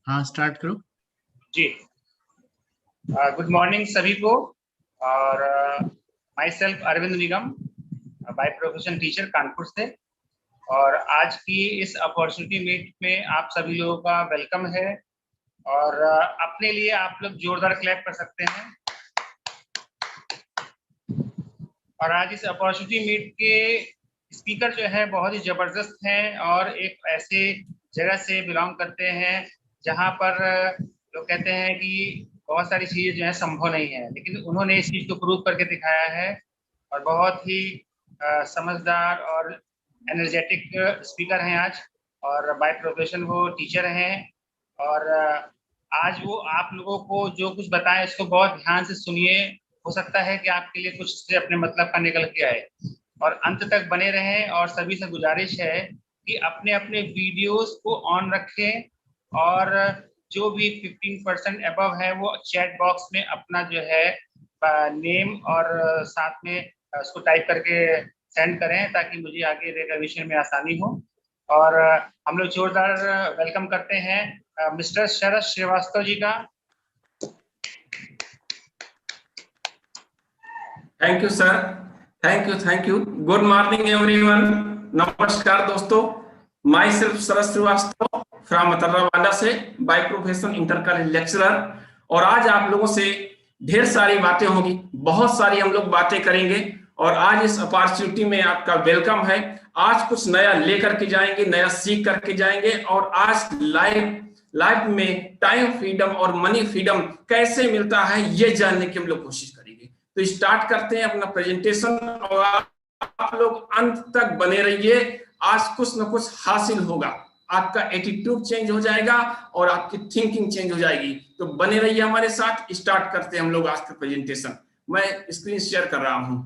हाँ, स्टार्ट करो जी। Good morning सभी को। और माई self Arvind Nigam, by profession teacher Kanpur से। और आज की इस अपॉर्चुनिटी मीट में आप सभी लोगों का वेलकम है। और अपने लिए आप लोग जोरदार क्लैप कर सकते हैं। और आज इस अपॉर्चुनिटी मीट के स्पीकर जो है बहुत ही जबरदस्त हैं और एक ऐसे जगह से बिलोंग करते हैं जहां पर लोग कहते हैं कि बहुत सारी चीजें जो है संभव नहीं है, लेकिन उन्होंने इस चीज को प्रूव करके दिखाया है। और बहुत ही समझदार और एनर्जेटिक स्पीकर हैं आज। और बाय प्रोफेशन वो टीचर हैं। और आज वो आप लोगों को जो कुछ बताएं इसको बहुत ध्यान से सुनिए। हो सकता है कि आपके लिए कुछ से अपने मतलब का निकल के आए। और अंत तक बने रहें। और सभी से गुजारिश है कि अपने अपने वीडियोस को ऑन रखें। और जो भी 15% अबव है वो चैट बॉक्स में अपना जो है नेम और साथ में उसको टाइप करके सेंड करें, ताकि मुझे आगे रिविजन में आसानी हो। और हम लोग जोरदार वेलकम करते हैं मिस्टर शरद श्रीवास्तव जी का। Thank you sir, thank you. Good morning everyone. नमस्कार दोस्तों, myself Sharad Srivastava from मतर्रावाडा से, by profession inter college lecturer. और आज आप लोगों से ढेर सारी बातें होगी, बहुत सारी हम लोग बातें करेंगे। और आज इस अपॉर्चुनिटी में आपका वेलकम है। आज कुछ नया लेकर के जाएंगे, नया सीख करके जाएंगे। और आज लाइफ में टाइम फ्रीडम और मनी फ्रीडम कैसे मिलता है ये जानने की हम लोग कोशिश करेंगे। तो स्टार्ट करते हैं अपना प्रेजेंटेशन। और आप लोग अंत तक बने रहिए, आज कुछ न कुछ हासिल होगा। आपका एटीट्यूड चेंज हो जाएगा और आपकी थिंकिंग चेंज हो जाएगी। तो बने रहिए हमारे साथ। स्टार्ट करते हैं हम लोग आज का प्रेजेंटेशन। मैं स्क्रीन शेयर कर रहा हूं।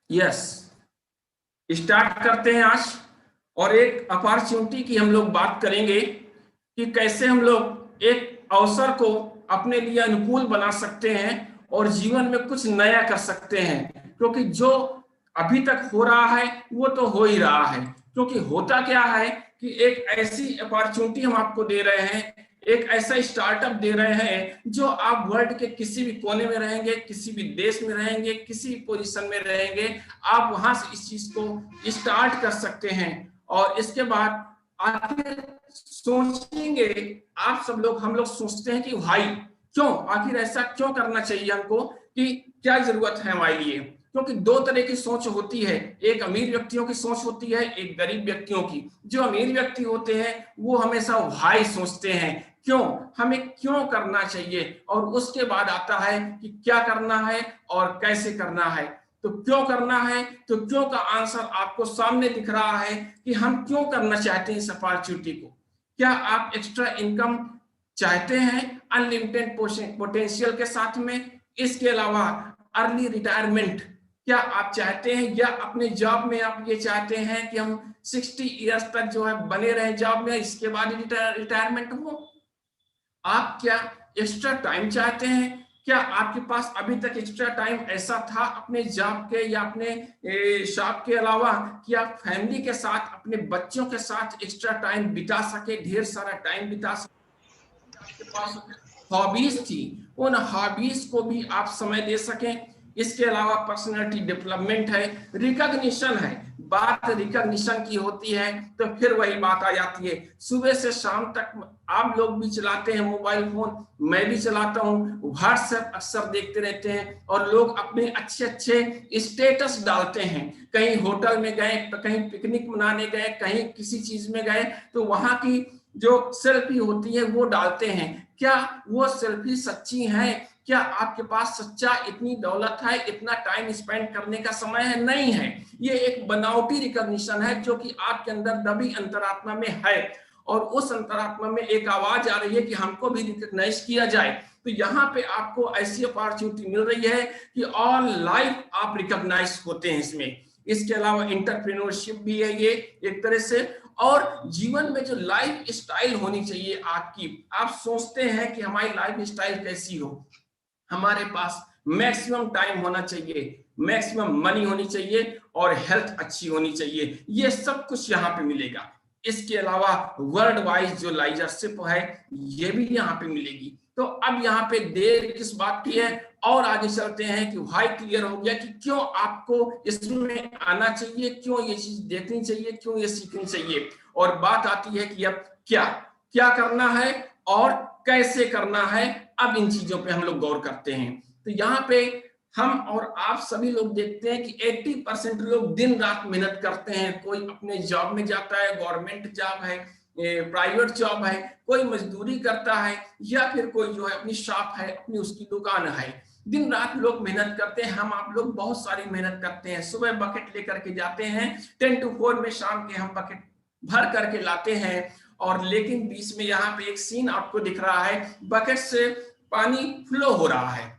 यस, स्टार्ट करते हैं आज। और एक अपॉर्चुनिटी की हम लोग बात करेंगे कि कैसे हम लोग एक अवसर को अपने लिए अनुकूल बना सकते हैं और जीवन में कुछ नया कर सकते हैं। क्योंकि जो अभी तक हो रहा है वो तो हो ही रहा है। क्योंकि होता क्या है कि एक ऐसी अपॉर्चुनिटी हम आपको दे रहे हैं, एक ऐसा स्टार्टअप दे रहे हैं जो आप वर्ल्ड के किसी भी कोने में रहेंगे, किसी भी देश में रहेंगे, किसी भी पोजीशन में रहेंगे, आप वहां से इस चीज को स्टार्ट कर सकते हैं। और इसके बाद आखिर सोचेंगे आप सब लोग, हम लोग सोचते हैं कि भाई क्यों, आखिर ऐसा क्यों करना चाहिए हमको, कि क्या जरूरत है हमारे लिए। क्योंकि दो तरह की सोच होती है, एक अमीर व्यक्तियों की सोच होती है, एक गरीब व्यक्तियों की। जो अमीर व्यक्ति होते हैं वो हमेशा भाई सोचते हैं, क्यों, हमें क्यों करना चाहिए। और उसके बाद आता है कि क्या करना है और कैसे करना है। तो क्यों करना है, तो क्यों का आंसर आपको सामने दिख रहा है कि हम क्यों करना चाहते हैं इस अपॉर्चुनिटी को। क्या आप एक्स्ट्रा इनकम चाहते हैं अनलिमिटेड पोटेंशियल के साथ में? इसके अलावा अर्ली रिटायरमेंट क्या आप चाहते हैं, या अपने जॉब में आप ये चाहते हैं कि हम 60 इयर्स तक जो है बने रहे जॉब में, इसके बाद रिटायरमेंट हो? आप क्या एक्स्ट्रा टाइम चाहते हैं? क्या आपके पास अभी तक एक्स्ट्रा टाइम ऐसा था अपने जॉब के या अपने शॉप के अलावा कि आप फैमिली के साथ, अपने बच्चों के साथ एक्स्ट्रा टाइम बिता सके, ढेर सारा टाइम बिता सके? आपके पास हॉबीज थी, उन हॉबीज को भी आप समय दे सकें। इसके अलावा पर्सनालिटी डेवलपमेंट है, रिकॉग्निशन है। बात रिकॉग्निशन की होती है तो फिर वही बात आ जाती है, सुबह से शाम तक आप लोग भी चलाते हैं मोबाइल फोन, मैं भी चलाता हूं, व्हाट्सएप अक्सर देखते रहते हैं। और लोग अपने अच्छे अच्छे स्टेटस डालते हैं, कहीं होटल में गए, कहीं पिकनिक मनाने गए, कहीं किसी चीज में गए, तो वहां की जो सेल्फी होती है वो डालते हैं। क्या वो सेल्फी सच्ची है? क्या आपके पास सच्चा इतनी दौलत है, इतना टाइम स्पेंड करने का समय है? नहीं है। ये एक बनावटी रिकॉग्निशन है जो कि आपके अंदर दबी अंतरात्मा में है। और उस अंतरात्मा में एक आवाज आ रही है कि हमको भी रिकॉग्नाइज किया जाए। तो यहाँ पे आपको ऐसी अपॉर्चुनिटी मिल रही है कि ऑल लाइफ आप रिकॉग्नाइज होते हैं इसमें। इसके अलावा एंटरप्रेन्योरशिप भी है ये एक तरह से। और जीवन में जो लाइफ स्टाइल होनी चाहिए आपकी, आप सोचते हैं कि हमारी लाइफ स्टाइल कैसी हो, हमारे पास मैक्सिमम टाइम होना चाहिए, मैक्सिमम मनी होनी चाहिए और हेल्थ अच्छी होनी चाहिए, ये सब कुछ यहाँ पे मिलेगा। इसके अलावा वर्ल्ड वाइज जो लीडरशिप है ये भी यहाँ पे मिलेगी। तो अब यहाँ पे देर किस बात की है, और आगे चलते हैं कि भाई क्लियर हो गया कि क्यों आपको इसमें आना चाहिए, क्यों ये चीज देखनी चाहिए, क्यों ये सीखनी चाहिए। और बात आती है कि अब क्या क्या करना है और कैसे करना है। अब इन चीजों पे हम लोग गौर करते हैं। तो यहाँ पे हम और आप सभी लोग देखते हैं कि 80% लोग दिन रात मेहनत करते हैं। कोई अपने जॉब में जाता है, गवर्नमेंट जॉब है, प्राइवेट जॉब है, कोई मजदूरी करता है, या फिर कोई जो है अपनी शॉप है, अपनी उसकी दुकान है। दिन रात लोग मेहनत करते हैं। हम आप लोग बहुत सारी मेहनत करते हैं। सुबह बकेट लेकर के जाते हैं 10 to 4 में, शाम के हम बकेट भर करके लाते हैं। और लेकिन बीच में यहाँ पे एक सीन आपको दिख रहा है, बकेट से पानी फ्लो हो रहा है।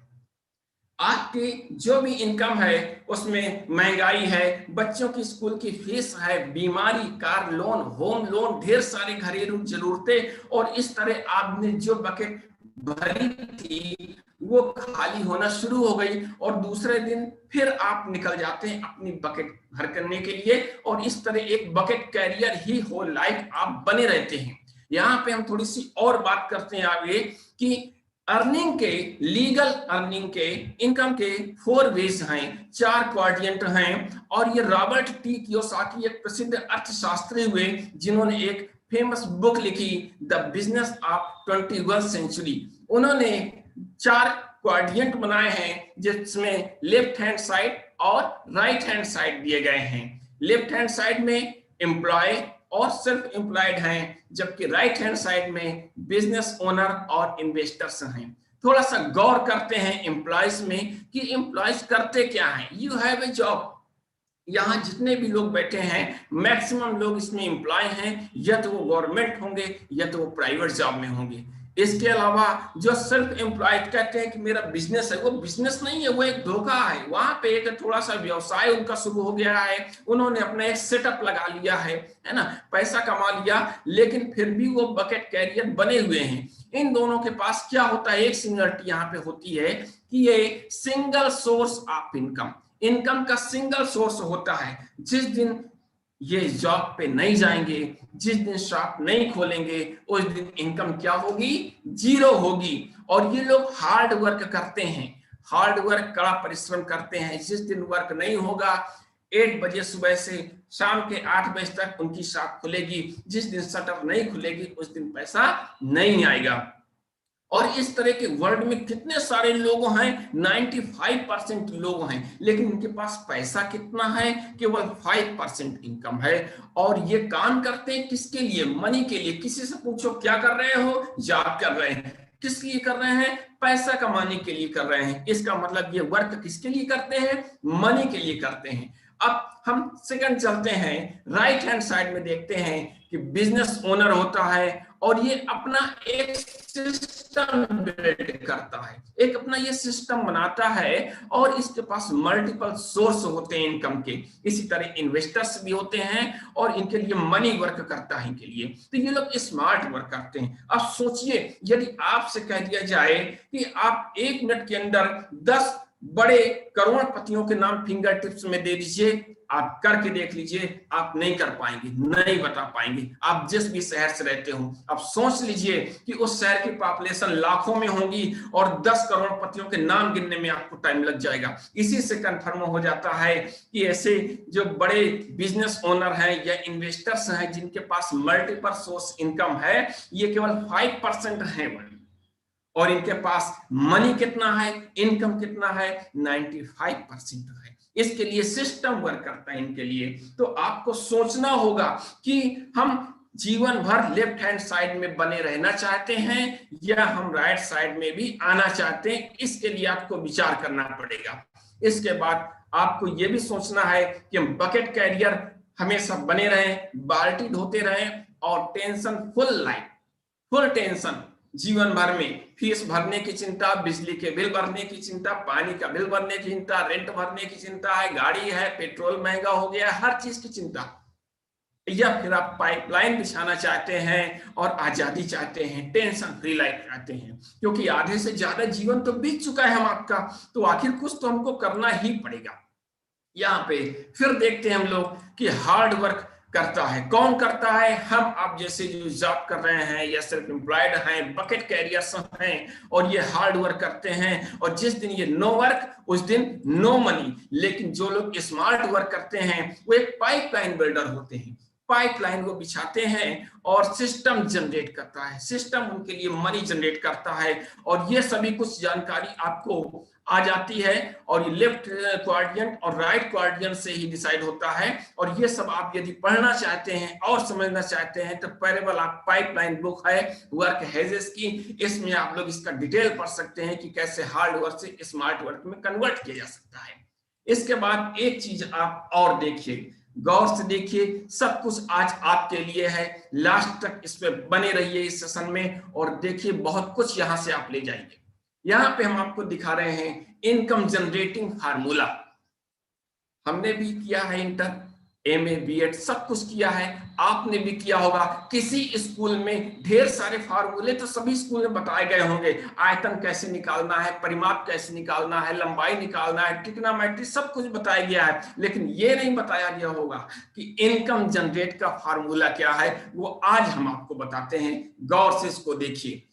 आपकी जो भी इनकम है उसमें महंगाई है, बच्चों की स्कूल की फीस है, बीमारी, कार लोन, होम लोन, ढेर सारे घरेलू जरूरतें, और इस तरह आपने जो बकेट भरी थी वो खाली होना शुरू हो गई। और दूसरे दिन फिर आप निकल जाते हैं अपनी बकेट भर करने के लिए, और इस तरह एक बकेट कैरियर ही होल लाइफ आप बने रहते हैं। यहाँ पे हम थोड़ी सी और बात करते हैं आगे कि अर्निंग के, लीगल अर्निंग के, इनकम के 4 वेज हैं, 4 क्वाड्रेंट हैं। और ये रॉबर्ट टी कियोसाकी एक प्रसिद्ध अर्थशास्त्री हुए जिन्होंने एक फेमस बुक लिखी, the business of 21st century. उन्होंने 4 क्वाड्रेंट बनाए हैं जिसमें लेफ्ट हैंड साइड और राइट हैंड साइड दिए गए हैं। लेफ्ट हैंड साइड में एम्प्लॉय और सेल्फ एम्प्लॉयड हैं, जबकि राइट हैंड साइड में बिजनेस ओनर और इन्वेस्टर्स हैं। थोड़ा सा गौर करते हैं एम्प्लॉयज में कि एम्प्लॉयज करते क्या हैं। यू हैव ए जॉब, यहाँ जितने भी लोग बैठे हैं मैक्सिमम लोग इसमें एम्प्लॉय हैं, या तो वो गवर्नमेंट होंगे या तो वो प्राइवेट जॉब में होंगे। इसके अलावा जो सेल्फ एम्प्लॉयड कहते हैं कि मेरा बिजनेस है, वो बिजनेस नहीं है, वो एक धोखा है। वहां पे एक थोड़ा सा व्यवसाय उनका शुरू हो गया है, उन्होंने अपना एक सेटअप लगा लिया है ना, पैसा कमा लिया, लेकिन फिर भी वो बकेट कैरियर बने हुए हैं। इन दोनों के पास क्या होता है, एक सिमिलरिटी यहाँ पे होती है कि ये single source of income, income का सिंगल सोर्स होता है। जिस दिन ये जॉब पे नहीं जाएंगे, जिस दिन शॉप नहीं खोलेंगे, उस दिन इनकम क्या होगी, जीरो होगी। और ये लोग हार्ड वर्क करते हैं, हार्ड वर्क, कड़ा परिश्रम करते हैं। जिस दिन वर्क नहीं होगा, 8 बजे सुबह से शाम के 8 बजे तक उनकी शॉप खुलेगी। जिस दिन शटर नहीं खुलेगी उस दिन पैसा नहीं आएगा। और इस तरह के वर्ल्ड में कितने सारे लोग हैं, 95% लोग हैं, लेकिन इनके पास पैसा कितना है, केवल 5% इनकम है। और ये काम करते हैं किसके लिए, मनी के लिए। किसी से पूछो क्या कर रहे हो, जॉब कर रहे हैं। किस लिए कर रहे हैं, पैसा कमाने के लिए कर रहे हैं। इसका मतलब ये वर्क किसके लिए करते हैं, मनी के लिए करते हैं। अब हम सेकंड चलते हैं, राइट हैंड साइड में देखते हैं कि बिजनेस ओनर होता है और ये अपना एक सिस्टम बिल्ड करता है, एक अपना ये सिस्टम बनाता है, और इसके पास मल्टीपल सोर्स होते हैं इनकम के। इसी तरह इन्वेस्टर्स भी होते हैं और इनके लिए मनी वर्क करता है इनके लिए। तो ये लोग स्मार्ट वर्क करते हैं। अब सोचिए यदि आपसे कह दिया जाए कि आप 1 मिनट के अंदर 10 बड़े करोड़पतियों के नाम फिंगर टिप्स में दे दीजिए, आप करके देख लीजिए, आप नहीं कर पाएंगे, नहीं बता पाएंगे। आप जिस भी शहर से रहते हो, आप सोच लीजिए कि उस शहर की पॉपुलेशन लाखों में होगी और 10 करोड़पतियों के नाम गिनने में आपको टाइम लग जाएगा। इसी से कंफर्म हो जाता है कि ऐसे जो बड़े बिजनेस ओनर हैं या इन्वेस्टर्स हैं जिनके पास मल्टीपल सोर्स इनकम है, ये केवल 5% है। और इनके पास मनी कितना है, इनकम कितना है, 95% है। इसके लिए सिस्टम वर्क करता है इनके लिए। तो आपको सोचना होगा कि हम जीवन भर लेफ्ट हैंड साइड में बने रहना चाहते हैं या हम राइट साइड में भी आना चाहते हैं। इसके लिए आपको विचार करना पड़ेगा। इसके बाद आपको यह भी सोचना है कि हम बकेट कैरियर हमेशा बने रहें, बाल्टी धोते रहें, और tension full life, full tension जीवन भर में, फीस भरने की चिंता, बिजली के बिल भरने की चिंता, पानी का बिल भरने की चिंता, रेंट भरने की चिंता है, गाड़ी है, पेट्रोल महंगा हो गया, हर चीज की चिंता। या फिर आप पाइपलाइन बिछाना चाहते हैं और आजादी चाहते हैं, टेंशन फ्री लाइफ चाहते हैं, क्योंकि आधे से ज्यादा जीवन तो बीत चुका है हम आपका, तो आखिर कुछ तो हमको करना ही पड़ेगा। यहाँ पे फिर देखते हैं हम लोग कि हार्ड वर्क करता है कौन करता है, हम आप जैसे जो जॉब कर रहे हैं या सेल्फ एम्प्लॉयड हैं, बकेट कैरियर्स हैं, और ये हार्ड वर्क करते हैं, और जिस दिन ये नो वर्क उस दिन नो मनी। लेकिन जो लोग स्मार्ट वर्क करते हैं वो एक पाइपलाइन बिल्डर होते हैं, पाइपलाइन को बिछाते हैं और सिस्टम जनरेट करता है, सिस्टम उनके लिए मनी जनरेट करता है। और ये सभी कुछ जानकारी आपको आ जाती है, और ये लेफ्ट क्वाड्रेंट और राइट क्वाड्रेंट से ही डिसाइड होता है। और ये सब आप यदि पढ़ना चाहते हैं और समझना चाहते हैं तो पैरेबल ऑफ पाइपलाइन बुक है वर्क हेजेस की, इसमें आप लोग इसका डिटेल पढ़ सकते हैं कि कैसे हार्ड वर्क से स्मार्ट वर्क में कन्वर्ट किया जा सकता है। इसके बाद एक चीज आप और देखिए, गौर से देखिए, सब कुछ आज आपके लिए है, लास्ट तक इस पे बने रहिए इस सेशन में, और देखिए बहुत कुछ यहां से आप ले जाएंगे। यहां पे हम आपको दिखा रहे हैं इनकम जनरेटिंग फार्मूला। हमने भी किया है इंटर, एमए, बीएड सब कुछ किया है, आपने भी किया होगा। किसी स्कूल में ढेर सारे फार्मूले तो सभी स्कूल में बताए गए होंगे, आयतन कैसे निकालना है, परिमाप कैसे निकालना है, लंबाई निकालना है, ट्रिग्नोमेट्री सब कुछ बताया गया है। लेकिन ये नहीं बताया गया होगा कि इनकम जनरेट का फार्मूला क्या है, वो आज हम आपको बताते हैं। गौर से इसको देखिए।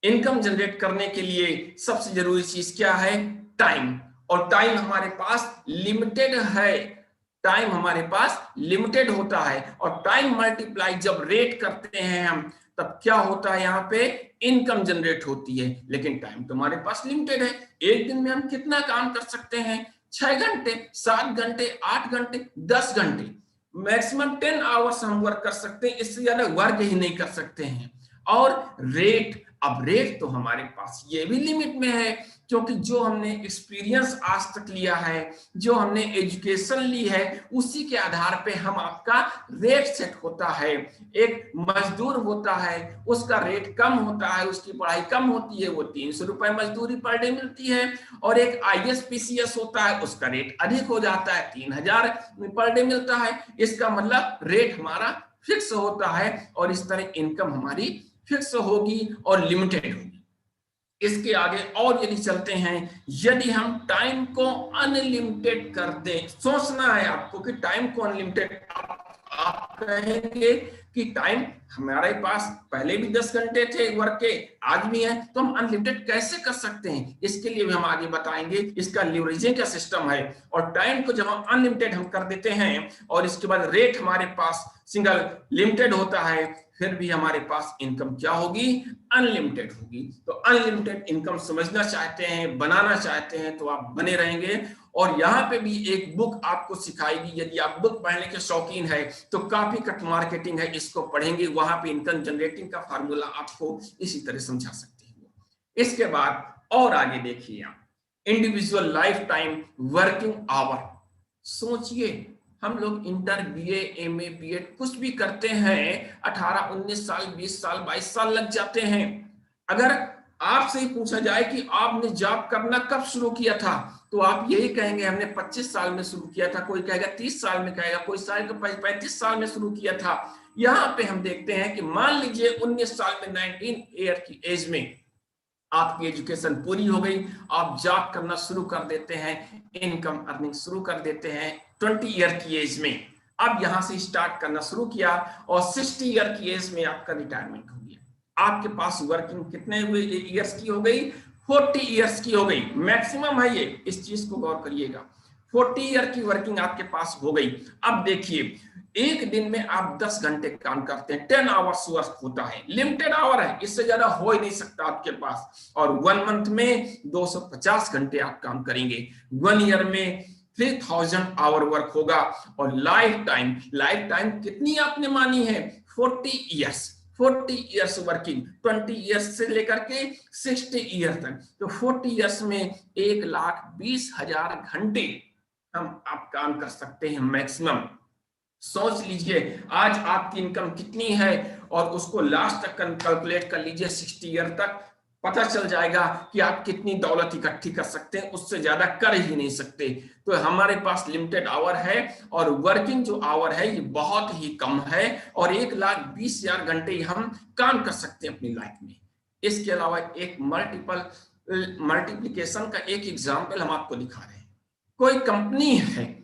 इनकम जनरेट करने के लिए सबसे जरूरी चीज क्या है? टाइम। और टाइम हमारे पास लिमिटेड है, टाइम हमारे पास लिमिटेड होता है, और टाइम मल्टीप्लाई जब रेट करते हैं हम, तब क्या होता है? यहाँ पे इनकम जनरेट होती है। लेकिन टाइम तो हमारे पास लिमिटेड है, एक दिन में हम कितना काम कर सकते हैं? 6 घंटे, 7 घंटे, 8 घंटे, 10 घंटे, मैक्सिमम 10 आवर्स हम वर्क कर सकते हैं, इससे ज्यादा वर्क ही नहीं कर सकते हैं। और रेट, अब रेट तो हमारे पास ये भी लिमिट में है, क्योंकि जो हमने एक्सपीरियंस आज तक लिया है, जो हमने एजुकेशन ली है, उसी के आधार पे हम आपका रेट सेट होता है। एक मजदूर होता है, उसका रेट कम होता है, उसकी पढ़ाई कम होती है, वो 300 रुपए मजदूरी पर डे मिलती है। और एक IAS PCS होता है, उसका रेट अधिक हो जाता है, 3000 पर डे मिलता है। इसका मतलब रेट हमारा फिक्स होता है, और इस तरह इनकम हमारी फिक्स होगी और लिमिटेड होगी। इसके आगे और यदि चलते हैं, यदि हम टाइम को अनलिमिटेड कर दें, सोचना है आपको कि टाइम को अनलिमिटेड, आप कहेंगे कि टाइम हमारे पास पहले भी 10 घंटे थे वर्क के, आज भी है, तो हम अनलिमिटेड कैसे कर सकते हैं? इसके लिए भी हम आगे बताएंगे, इसका लीवरेजिंग का सिस्टम है। और टाइम को जब हम अनलिमिटेड हम कर देते हैं, और इसके बाद रेट हमारे पास सिंगल लिमिटेड होता है, फिर भी हमारे पास इनकम क्या होगी? अनलिमिटेड होगी। तो अनलिमिटेड इनकम समझना चाहते हैं, बनाना चाहते हैं, तो आप बने रहेंगे। और यहाँ पे भी एक बुक आपको सिखाएगी, यदि आप बुक पढ़ने के शौकीन है तो कॉपी कट मार्केटिंग है, इसको पढ़ेंगे, वहां पे इनकम जनरेटिंग का फार्मूला आपको इसी तरह समझा सकते हैं। इसके बाद और आगे देखिए आप, individual life time working hour. सोचिए, हम लोग इंटर, बीए, एमए, बीएड कुछ भी करते हैं, 18, 19 साल, 20 साल, 22 साल लग जाते हैं। अगर आपसे ही पूछा जाए कि आपने जॉब करना कब शुरू किया था, तो आप यही कहेंगे हमने 25 साल में शुरू किया था, कोई कहेगा 30 साल में कहेगा, कोई शायद 35 साल में शुरू किया था। यहाँ पे हम देखते हैं कि मान लीजिए 19 साल में, 19 ईयर की एज में आपकी एजुकेशन पूरी हो गई, आप जॉब करना शुरू कर देते हैं, इनकम अर्निंग शुरू कर देते हैं 20 ईयर की एज में। अब यहां से स्टार्ट करना शुरू किया, और 60 ईयर की एज में आपका रिटायरमेंट हो गया। आपके पास वर्किंग कितने हुए ईयर्स की हो गई? 40 ईयर्स की हो गई, मैक्सिमम है ये, इस चीज को गौर करिएगा। 40 ईयर की वर्किंग आपके पास हो गई। अब देखिए, एक दिन में आप 10 घंटे काम करते हैं, 10 आवर्स वर्क होता है, लिमिटेड आवर है, इससे ज्यादा हो ही नहीं सकता आपके पास। और 1 मंथ में 250 घंटे आप काम करेंगे, 1 ईयर में 3000 आवर वर्क होगा। और लाइफ टाइम कितनी आपने मानी है? 40 ईयर्स, 40 ईयर्स वर्किंग, 20 ईयर्स से लेकर के 60 ईयर तक, तो 40 ईयर्स में 1,20,000 घंटे हम आप काम कर सकते हैं मैक्सिमम। सोच लीजिए आज आपकी इनकम कितनी है और उसको लास्ट तक कैलकुलेट कर लीजिए, 60 ईयर तक पता चल जाएगा कि आप कितनी दौलत इकट्ठी कर सकते हैं, उससे ज्यादा कर ही नहीं सकते। तो हमारे पास लिमिटेड आवर है और वर्किंग जो आवर है ये बहुत ही कम है और 1,20,000 घंटे हम काम कर सकते हैं अपनी लाइफ में। इसके अलावा एक मल्टीप्लिकेशन का एक एग्जाम्पल हम आपको दिखा रहे हैं। कोई कंपनी है,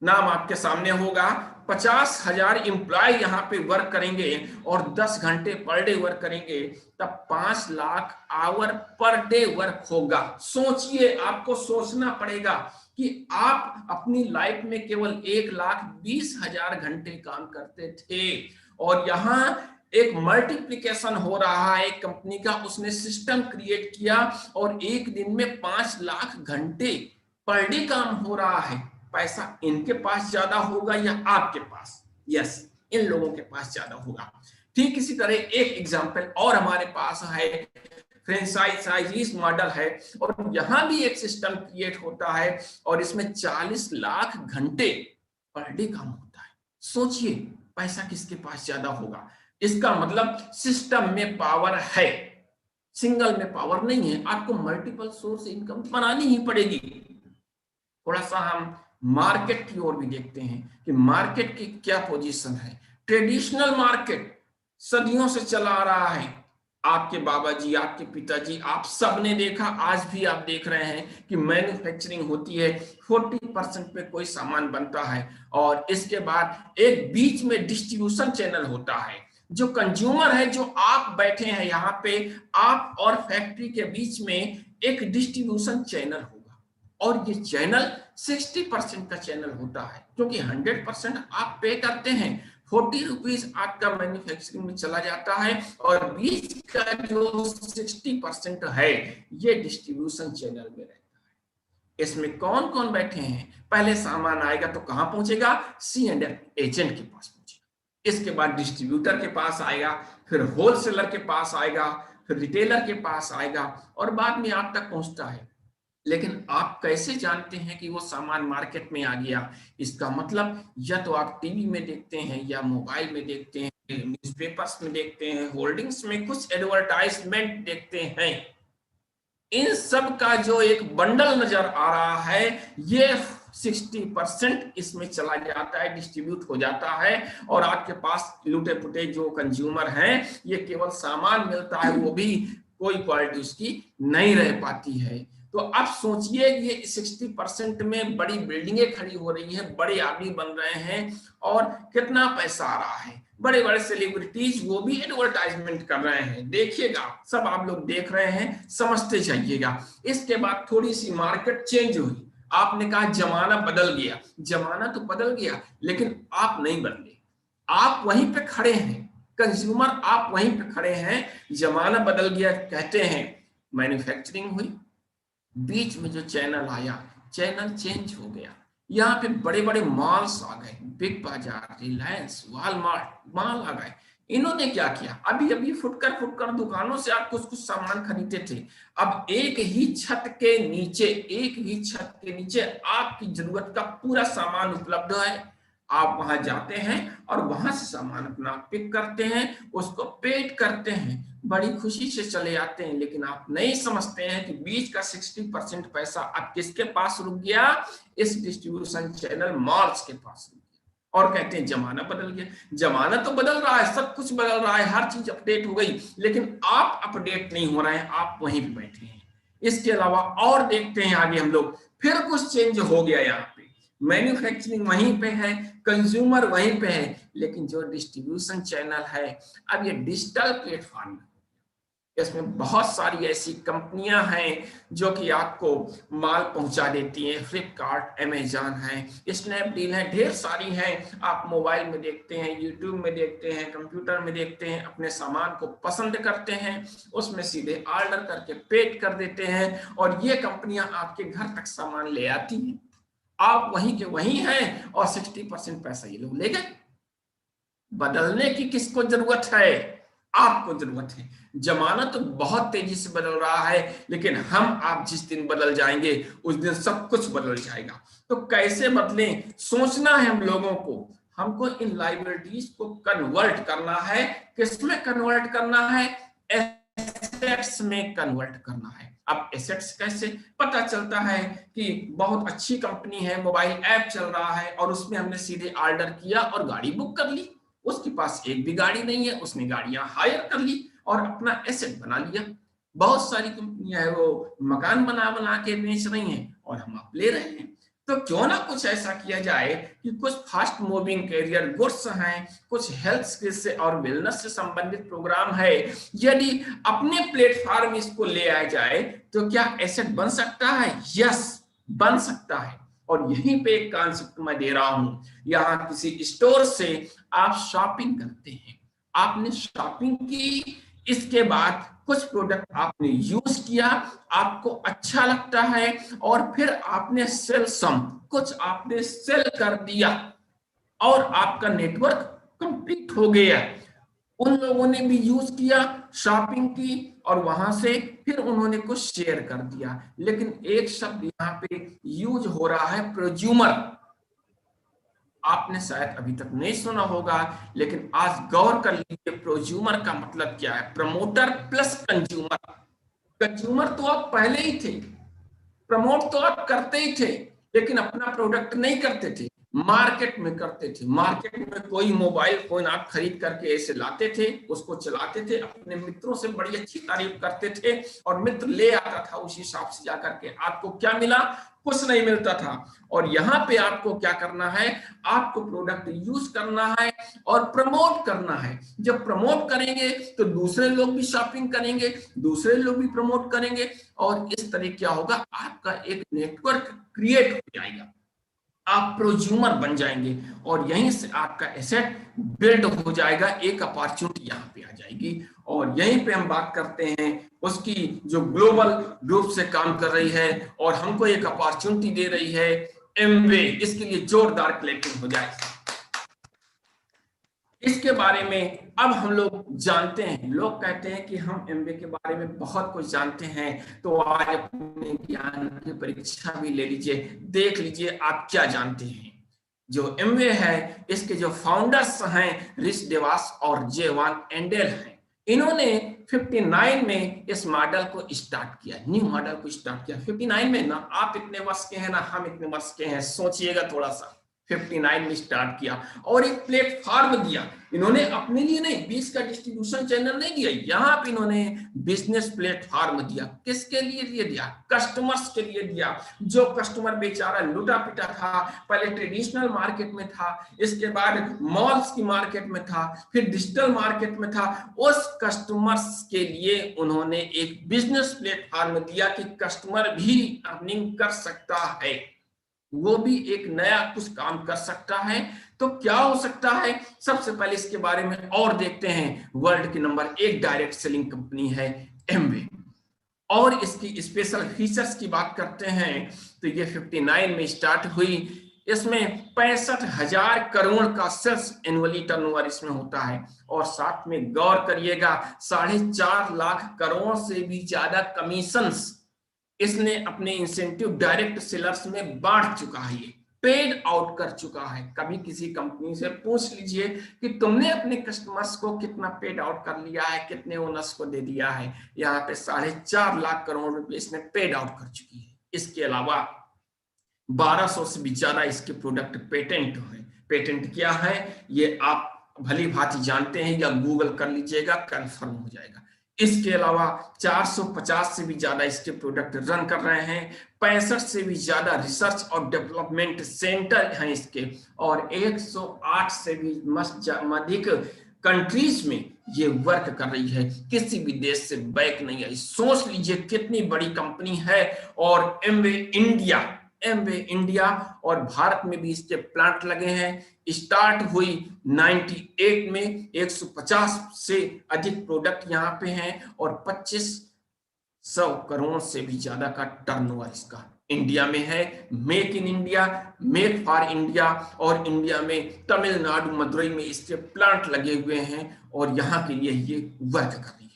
नाम आपके सामने होगा, 50,000 एम्प्लॉय यहाँ पे वर्क करेंगे और 10 घंटे पर डे वर्क करेंगे, तब 5 lakh hour per day work होगा। सोचिए, आपको सोचना पड़ेगा कि आप अपनी लाइफ में केवल 1,20,000 घंटे काम करते थे और यहाँ एक मल्टीप्लिकेशन हो रहा है एक कंपनी का, उसने सिस्टम क्रिएट किया और एक दिन में 5 लाख घंटे पर डे काम हो रहा है। पैसा इनके पास ज्यादा होगा या आपके पास? यस, इन लोगों के पास ज्यादा होगा। ठीक इसी तरह एक एग्जांपल और हमारे पास है, फ्रेंचाइजीज मॉडल है और यहां भी एक सिस्टम क्रिएट होता है और इसमें 40 लाख घंटे पर डे काम होता है। सोचिए पैसा किसके पास ज्यादा होगा? इसका मतलब सिस्टम में पावर है, सिंगल में पावर नहीं है। आपको मल्टीपल सोर्स इनकम बनानी ही पड़ेगी। थोड़ा सा हम मार्केट की ओर भी देखते हैं कि मार्केट की क्या पोजीशन है। ट्रेडिशनल मार्केट सदियों से चला आ रहा है। आपके बाबा जी, आपके पिताजी, आप सबने देखा, आज भी आप देख रहे हैं कि मैन्युफैक्चरिंग होती है, 40% पे कोई सामान बनता है और इसके बाद एक बीच में डिस्ट्रीब्यूशन चैनल होता है। जो कंज्यूमर है, जो आप बैठे हैं यहाँ पे, आप और फैक्ट्री के बीच में एक डिस्ट्रीब्यूशन चैनल होगा और ये चैनल 60% का चैनल होता है क्योंकि 100% आप पे करते हैं। 40 रुपीज आपका मैन्युफैक्चरिंग में चला जाता है और बीच का जो 60% है ये डिस्ट्रीब्यूशन चैनल में रहता है। इसमें कौन कौन बैठे हैं? पहले सामान आएगा तो कहां पहुंचेगा? C&F एजेंट के पास पहुंचेगा, इसके बाद डिस्ट्रीब्यूटर के पास आएगा, फिर होलसेलर के पास आएगा, फिर रिटेलर के पास आएगा और बाद में आप तक पहुंचता है। लेकिन आप कैसे जानते हैं कि वो सामान मार्केट में आ गया? इसका मतलब या तो आप टीवी में देखते हैं या मोबाइल में देखते हैं, न्यूज़पेपर्स में देखते हैं, होर्डिंग्स में कुछ एडवर्टाइजमेंट देखते हैं। इन सब का जो एक बंडल नजर आ रहा है, ये 60% इसमें चला जाता है, डिस्ट्रीब्यूट हो जाता है और आपके पास लूटे पुटे जो कंज्यूमर हैं, ये केवल सामान मिलता है, वो भी कोई क्वालिटी उसकी नहीं रह पाती है। तो अब सोचिए, ये 60% में बड़ी बिल्डिंगें खड़ी हो रही हैं, बड़े आदमी बन रहे हैं और कितना पैसा आ रहा है। बड़े बड़े सेलिब्रिटीज वो भी एडवर्टाइजमेंट कर रहे हैं, देखिएगा, सब आप लोग देख रहे हैं, समझते जाइएगा। इसके बाद थोड़ी सी मार्केट चेंज हुई। आपने कहा जमाना बदल गया, जमाना तो बदल गया लेकिन आप नहीं बदले, आप वहीं पे खड़े हैं, कंज्यूमर आप वहीं पे खड़े हैं। जमाना बदल गया कहते हैं, मैन्युफैक्चरिंग हुई, बीच में जो चैनल आया, चैनल चेंज हो गया। यहाँ पे बड़े बड़े मॉल्स आ गए, बिग बाजार, रिलायंस, वॉलमार्ट माल आ गए। इन्होंने क्या किया? अभी अभी फुटकर दुकानों से आप कुछ कुछ सामान खरीदते थे, अब एक ही छत के नीचे आपकी जरूरत का पूरा सामान उपलब्ध है। आप वहां जाते हैं और वहां से सामान अपना पिक करते हैं, उसको पेड करते हैं, बड़ी खुशी से चले आते हैं। लेकिन आप नहीं समझते हैं कि बीच का 60% पैसा अब किसके पास रुक गया? इस डिस्ट्रीब्यूशन चैनल मॉल्स के पास रुक गया। और कहते हैं जमाना बदल गया। जमाना तो बदल रहा है, सब कुछ बदल रहा है, हर चीज अपडेट हो गई, लेकिन आप अपडेट नहीं हो रहे हैं, आप वहीं पे बैठे हैं। इसके अलावा और देखते हैं आगे हम लोग, फिर कुछ चेंज हो गया। यहाँ पे मैन्युफैक्चरिंग वहीं पे है, कंज्यूमर वहीं पे है, लेकिन जो डिस्ट्रीब्यूशन चैनल है अब ये डिजिटल प्लेटफॉर्म है। इसमें बहुत सारी ऐसी कंपनियां हैं जो कि आपको माल पहुंचा देती हैं, फ्लिपकार्ट, अमेजॉन है, स्नैपडील है, ढेर सारी हैं। आप मोबाइल में देखते हैं, यूट्यूब में देखते हैं, कंप्यूटर में देखते हैं, अपने सामान को पसंद करते हैं, उसमें सीधे ऑर्डर करके पेड कर देते हैं और ये कंपनियां आपके घर तक सामान ले आती हैं। आप वहीं के वहीं हैं और 60% पैसा ये लोग ले गए। बदलने की किसको जरूरत है? आपको जरूरत है। जमाना तो बहुत तेजी से बदल रहा है, लेकिन हम आप जिस दिन बदल जाएंगे उस दिन सब कुछ बदल जाएगा। तो कैसे बदलें, सोचना है हम लोगों को। हमको इन लाइबिलिटीज को कन्वर्ट करना है। किसमें कन्वर्ट करना है? एसेट्स में कन्वर्ट करना है। अब एसेट्स कैसे पता चलता है कि बहुत अच्छी कंपनी है, मोबाइल ऐप चल रहा है और उसमें हमने सीधे ऑर्डर किया और गाड़ी बुक कर ली। उसके पास एक भी गाड़ी नहीं है, उसने गाड़ियां हायर कर ली और अपना एसेट बना लिया। बहुत सारी कंपनियां है वो मकान बना बना के बेच रही हैं और हम आप ले रहे हैं। तो क्यों ना कुछ ऐसा किया जाए कि कुछ फास्ट मूविंग कैरियर गुड्स हैं, कुछ हेल्थ से और वेलनेस से संबंधित प्रोग्राम है, यदि अपने प्लेटफॉर्म इसको ले आया जाए तो क्या एसेट बन सकता है? यस, बन सकता है। और यहीं पे एक कॉन्सेप्ट मैं दे रहा हूं। यहाँ किसी स्टोर से आप शॉपिंग करते हैं, आपने शॉपिंग की, इसके बाद कुछ प्रोडक्ट आपने यूज किया, आपको अच्छा लगता है और फिर आपने सेल सम, कुछ आपने सेल कर दिया और आपका नेटवर्क कंप्लीट हो गया। उन लोगों ने भी यूज किया, शॉपिंग की और वहां से फिर उन्होंने कुछ शेयर कर दिया। लेकिन एक शब्द यहाँ पे यूज हो रहा है, प्रोज्यूमर। आपने शायद अभी तक नहीं सुना होगा, लेकिन आज गौर कर लीजिए, प्रोज्यूमर का मतलब क्या है? Promoter plus consumer. कंज्यूमर तो आप पहले ही थे, प्रमोट तो आप करते ही थे, लेकिन अपना प्रोडक्ट नहीं करते थे, मार्केट में करते थे। मार्केट में कोई मोबाइल फोन आप खरीद करके ऐसे लाते थे, उसको चलाते थे, अपने मित्रों से बड़ी अच्छी तारीफ करते थे और मित्र ले आता था उसी हिसाब से जाकर के। आपको क्या मिला? कुछ नहीं मिलता था। और यहाँ पे आपको क्या करना है? आपको प्रोडक्ट यूज करना है और प्रमोट करना है। जब प्रमोट करेंगे तो दूसरे लोग भी शॉपिंग करेंगे, दूसरे लोग भी प्रमोट करेंगे और इस तरह क्या होगा? आपका एक नेटवर्क क्रिएट हो जाएगा, आप प्रोज्यूमर बन जाएंगे और यहीं से आपका एसेट बिल्ड हो जाएगा। एक अपॉर्चुनिटी यहाँ पे आ जाएगी और यहीं पे हम बात करते हैं उसकी, जो ग्लोबल ग्रुप से काम कर रही है और हमको एक अपॉर्चुनिटी दे रही है, एमवे। इसके लिए जोरदार क्लैपिंग हो जाए। इसके बारे में अब हम लोग जानते हैं। लोग कहते हैं कि हम एमबीए के बारे में बहुत कुछ जानते हैं, तो आज अपने ज्ञान की परीक्षा भी ले लीजिए, देख लीजिए आप क्या जानते हैं। जो एमबीए है, इसके जो फाउंडर्स हैं रिच देवास और जेवान एंडेल हैं। इन्होंने 59 में इस मॉडल को स्टार्ट किया, न्यू मॉडल को स्टार्ट किया 59 में। ना आप इतने वर्ष के हैं ना हम इतने वर्ष के हैं, सोचिएगा थोड़ा सा। 59 में स्टार्ट किया और एक प्लेटफॉर्म दिया इन्होंने, अपने लिए नहीं, 20 का डिस्ट्रीब्यूशन चैनल नहीं दिया, यहाँ पे इन्होंने बिजनेस प्लेटफॉर्म दिया। किसके लिए दिया? कस्टमर्स के लिए दिया। जो कस्टमर बेचारा लुटा पिटा था, पहले ट्रेडिशनल मार्केट में था, इसके बाद मॉल्स की मार्केट में था, फिर डिजिटल मार्केट में था, उस कस्टमर्स के लिए उन्होंने एक बिजनेस प्लेटफॉर्म दिया कि कस्टमर भी अर्निंग कर सकता है, वो भी एक नया कुछ काम कर सकता है। तो क्या हो सकता है? सबसे पहले इसके बारे में और देखते हैं। वर्ल्ड की नंबर 1 डायरेक्ट सेलिंग कंपनी है एमवे और इसकी स्पेशल फीचर्स की बात करते हैं तो ये 59 में स्टार्ट हुई। इसमें 65,000 करोड़ का सेल्स एनुअली टर्नओवर इसमें होता है और साथ में गौर करिएगा 4.5 लाख करोड़ से भी ज्यादा कमीशंस इसने अपने इंसेंटिव डायरेक्ट सेलर्स में बांट चुका है, ये पेड आउट कर चुका है। कभी किसी कंपनी से पूछ लीजिए कि तुमने अपने कस्टमर्स को कितना पेड आउट कर लिया है, कितने ओनर्स को दे दिया है। यहाँ पे 4.5 लाख करोड़ रुपए इसने पेड आउट कर चुकी है। इसके अलावा 1200 से भी ज्यादा इसके प्रोडक्ट पेटेंट है। पेटेंट क्या है ये आप भली भांति जानते हैं, या गूगल कर लीजिएगा, कंफर्म हो जाएगा। इसके अलावा 450 से भी ज्यादा इसके प्रोडक्ट रन कर रहे हैं, 65 से भी ज्यादा रिसर्च और डेवलपमेंट सेंटर हैं इसके, और 108 से भी अधिक कंट्रीज में ये वर्क कर रही है, किसी भी देश से बैक नहीं आई। सोच लीजिए कितनी बड़ी कंपनी है। और एमवे इंडिया और भारत में भी इसके प्लांट लगे हैं। स्टार्ट हुई 98 में, 150 से अधिक प्रोडक्ट यहाँ पे हैं और 2500 करोड़ से भी ज्यादा का टर्नओवर इसका इंडिया में है। Make in India, make for India, और इंडिया में तमिलनाडु मदुरई में इसके प्लांट लगे हुए हैं और यहाँ के लिए ये वर्क कर रही है।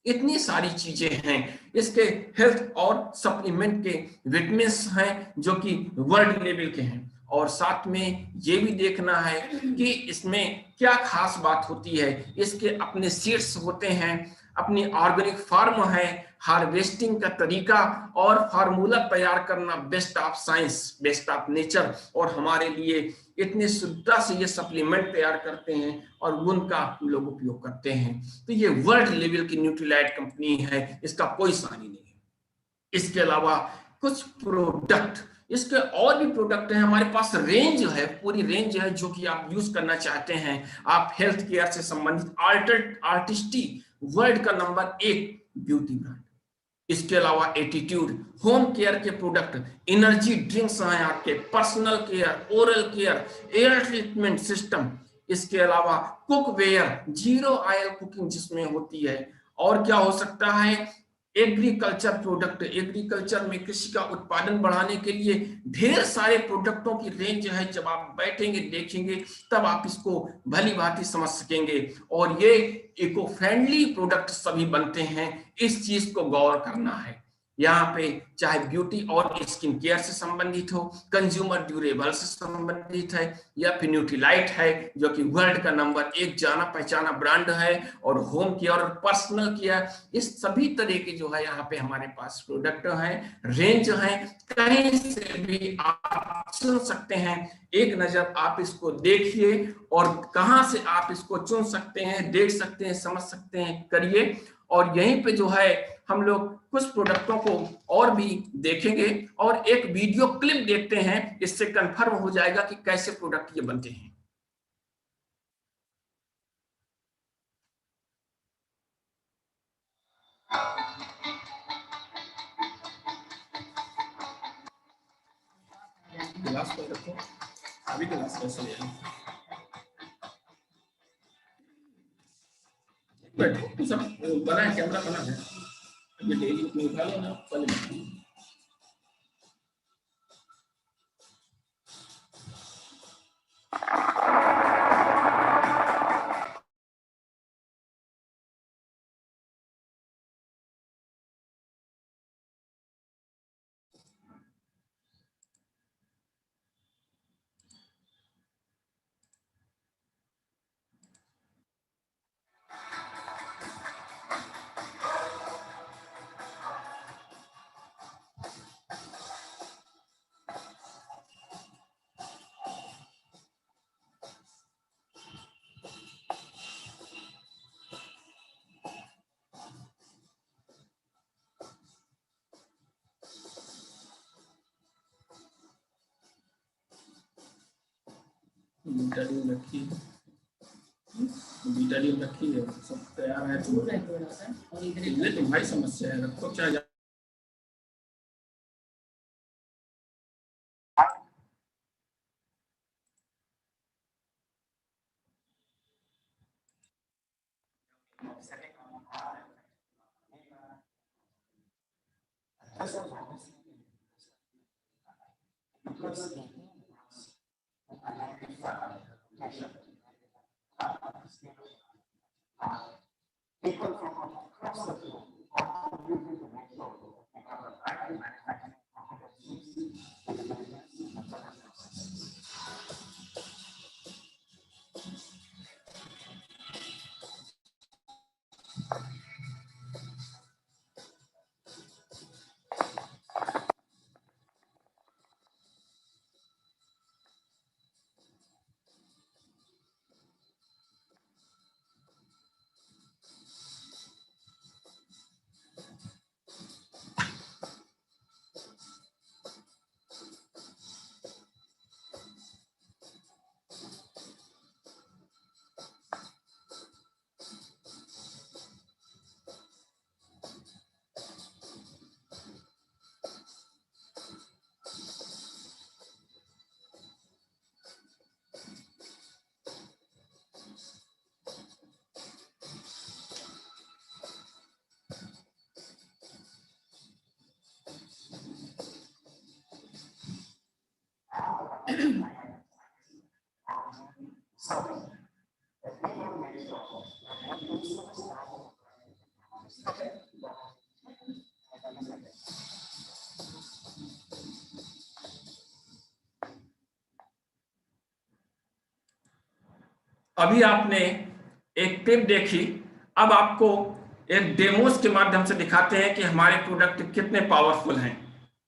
इतनी सारी चीजें हैं। इसके हेल्थ और सप्लीमेंट के विटामिन्स हैं जो कि वर्ल्ड लेवल के हैं। और साथ में ये भी देखना है कि इसमें क्या खास बात होती है। इसके अपने सीड्स होते हैं, अपनी ऑर्गेनिक फार्म है, हार्वेस्टिंग का तरीका और फार्मूला तैयार करना, best of science, best of nature, और हमारे लिए इतनी शुद्धता से ये सप्लीमेंट तैयार करते हैं और उनका हम लोग उपयोग करते हैं। तो ये वर्ल्ड लेवल की न्यूट्रीलाइट कंपनी है, इसका कोई सानी नहीं है। इसके अलावा कुछ प्रोडक्ट, इसके और भी प्रोडक्ट हैं हमारे पास, रेंज है, पूरी रेंज है जो कि आप यूज करना चाहते हैं। आप हेल्थ केयर से संबंधित आर्टिस्टी वर्ल्ड का नंबर 1 ब्यूटी ब्रांड। इसके अलावा एटीट्यूड, होम केयर के प्रोडक्ट, एनर्जी ड्रिंक्स हैं आपके, personal care, oral care, air treatment system. इसके अलावा कुकवेयर, जीरो ऑयल कुकिंग जिसमें होती है। और क्या हो सकता है, एग्रीकल्चर प्रोडक्ट, एग्रीकल्चर में कृषि का उत्पादन बढ़ाने के लिए ढेर सारे प्रोडक्टों की रेंज है। जब आप बैठेंगे देखेंगे तब आप इसको भली भांति समझ सकेंगे। और ये इको फ्रेंडली प्रोडक्ट सभी बनते हैं, इस चीज को गौर करना है। यहाँ पे चाहे ब्यूटी और स्किन केयर से संबंधित हो, कंज्यूमर ड्यूरेबल से संबंधित है, या फिर न्यूट्रीलाइट है जो कि वर्ल्ड का नंबर 1 जाना पहचाना ब्रांड है, और होम केयर और पर्सनल केयर, इस सभी तरह के जो है यहाँ पे हमारे पास प्रोडक्ट हैं, रेंज है, कहीं से भी आप चुन सकते हैं। एक नजर आप इसको देखिए और कहां से आप इसको चुन सकते हैं, देख सकते हैं, समझ सकते हैं, करिए। और यहीं पे जो है हम लोग कुछ प्रोडक्टों को और भी देखेंगे और एक वीडियो क्लिप देखते हैं, इससे कंफर्म हो जाएगा कि कैसे प्रोडक्ट ये बनते हैं। गिलास पर रखो, अभी गिलास कैसे ले लो, बैठो, तो सब बना है, कैमरा बना है, ये डेली निकालो ना पहले। बीटाडीन रखी है, बीटाडीन रखी है, सब तैयार है। ये तुम्हारी समस्या है, रखो चाहे। अभी आपने एक क्लिप देखी, अब आपको एक डेमोस के माध्यम से दिखाते हैं कि हमारे प्रोडक्ट कितने पावरफुल हैं।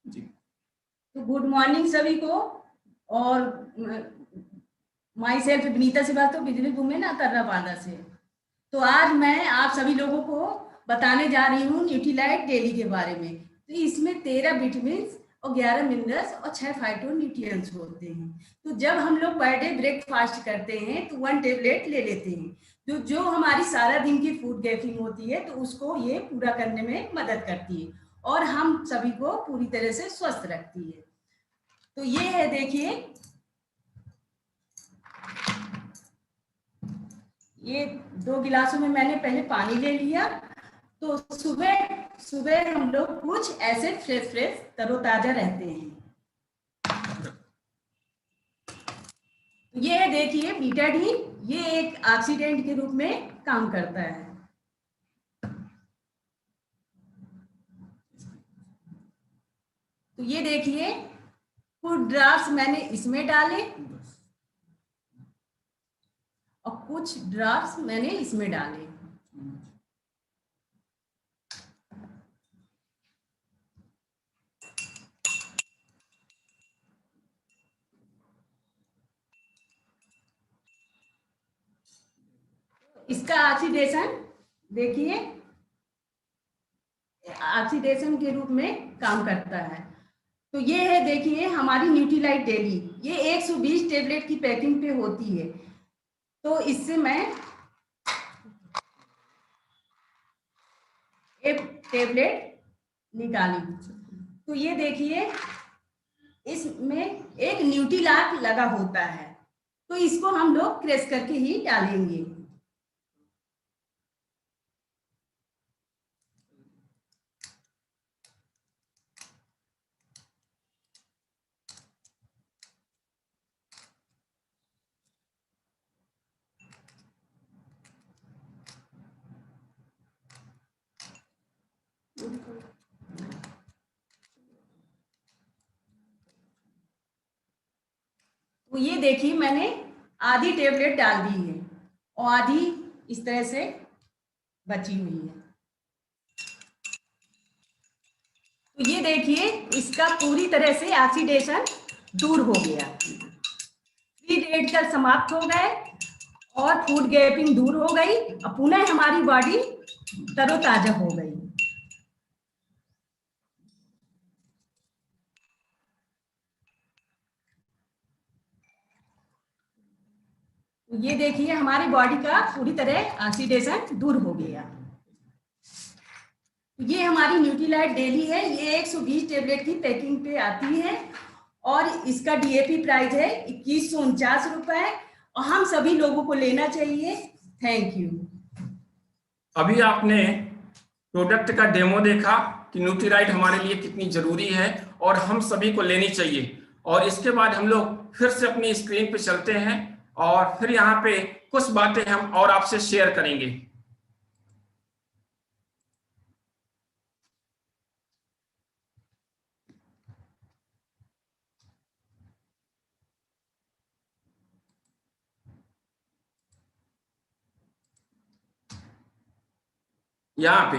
जी। तो गुड मॉर्निंग सभी को, और my self Vinita Srivastava, business women अतर्रापादा से। तो आज मैं आप सभी लोगों को बताने जा रही हूँ न्यूट्रीलाइट डेली के बारे में। तो इसमें 13 विटामिन और 11 मिनरल्स और 6 फाइटो न्यूट्रिएंट्स होते हैं। तो जब हम लोग पर डे ब्रेकफास्ट करते हैं तो 1 टेबलेट ले लेते हैं, जो हमारी सारा दिन की फूड गैपिंग होती है तो उसको ये पूरा करने में मदद करती है और हम सभी को पूरी तरह से स्वस्थ रखती है। तो ये है, देखिए ये 2 गिलासों में मैंने पहले पानी ले लिया। तो सुबह सुबह हम लोग कुछ ऐसे फ्रेश तरोताजा रहते हैं। ये देखिए बीटाडीन, ये एक ऑक्सीडेंट के रूप में काम करता है। तो ये देखिए कुछ ड्रॉप्स मैंने इसमें डाले और कुछ ड्रॉप्स मैंने इसमें डाले। इसका ऑक्सीडेशन देखिए, ऑक्सीडेशन के रूप में काम करता है। तो ये है, देखिए हमारी न्यूट्रीलाइट डेली, ये 120 टेबलेट की पैकिंग पे होती है। तो इससे मैं एक टेबलेट निकाली। तो ये देखिए इसमें एक न्यूट्रीलाक लगा होता है, तो इसको हम लोग क्रश करके ही डालेंगे। तो ये देखिए मैंने आधी टेबलेट डाल दी है और आधी इस तरह से बची हुई है। तो ये देखिए इसका पूरी तरह से ऑक्सीडेशन दूर हो गया, फ्री रेडिकल समाप्त हो गए और फूड गैपिंग दूर हो गई और पुनः हमारी बॉडी तरोताजा हो गई। ये देखिए हमारी बॉडी का पूरी तरह ऑक्सीडेशन दूर हो गया। ये हमारी न्यूट्रीलाइट डेली है, ये 120 टेबलेट की पैकिंग पे आती है और इसका डीएपी प्राइस है 2149 रुपए और हम सभी लोगों को लेना चाहिए। Thank you. अभी आपने प्रोडक्ट का डेमो देखा कि न्यूट्रीलाइट हमारे लिए कितनी जरूरी है और हम सभी को लेनी चाहिए। और इसके बाद हम लोग फिर से अपनी स्क्रीन पे चलते हैं और फिर यहाँ पे कुछ बातें हम और आपसे शेयर करेंगे। यहाँ पे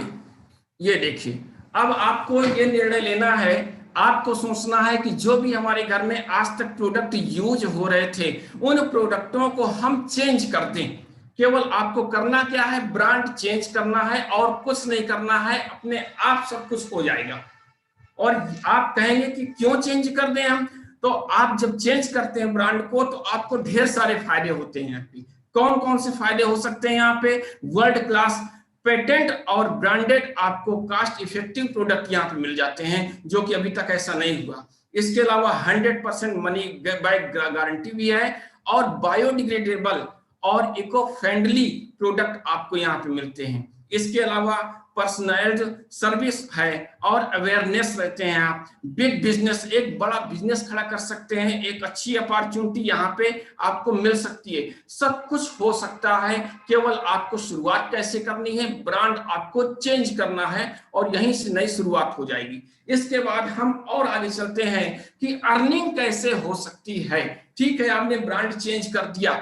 ये देखिए, अब आपको ये निर्णय लेना है, आपको सोचना है कि जो भी हमारे घर में आज तक प्रोडक्ट यूज हो रहे थे उन प्रोडक्टों को हम चेंज कर दें। केवल आपको करना क्या है, ब्रांड चेंज करना है और कुछ नहीं करना है, अपने आप सब कुछ हो जाएगा। और आप कहेंगे कि क्यों चेंज कर दें हम, तो आप जब चेंज करते हैं ब्रांड को तो आपको ढेर सारे फायदे होते हैं। कौन कौन से फायदे हो सकते हैं? यहाँ पे वर्ल्ड क्लास पेटेंट और ब्रांडेड आपको कास्ट इफेक्टिव प्रोडक्ट यहाँ पे मिल जाते हैं, जो कि अभी तक ऐसा नहीं हुआ। इसके अलावा 100% मनी बैक गारंटी भी है और बायोडिग्रेडेबल और इको फ्रेंडली प्रोडक्ट आपको यहाँ पे मिलते हैं। इसके अलावा पर्सनलाइज्ड सर्विस है और अवेयरनेस रहते हैं। आप बिग बिजनेस, एक बड़ा बिजनेस खड़ा कर सकते हैं, एक अच्छी अपॉर्चुनिटी यहाँ पे आपको मिल सकती है। सब कुछ हो सकता है, केवल आपको शुरुआत कैसे करनी है, ब्रांड आपको चेंज करना है और यहीं से नई शुरुआत हो जाएगी। इसके बाद हम और आगे चलते हैं कि अर्निंग कैसे हो सकती है। ठीक है, आपने ब्रांड चेंज कर दिया,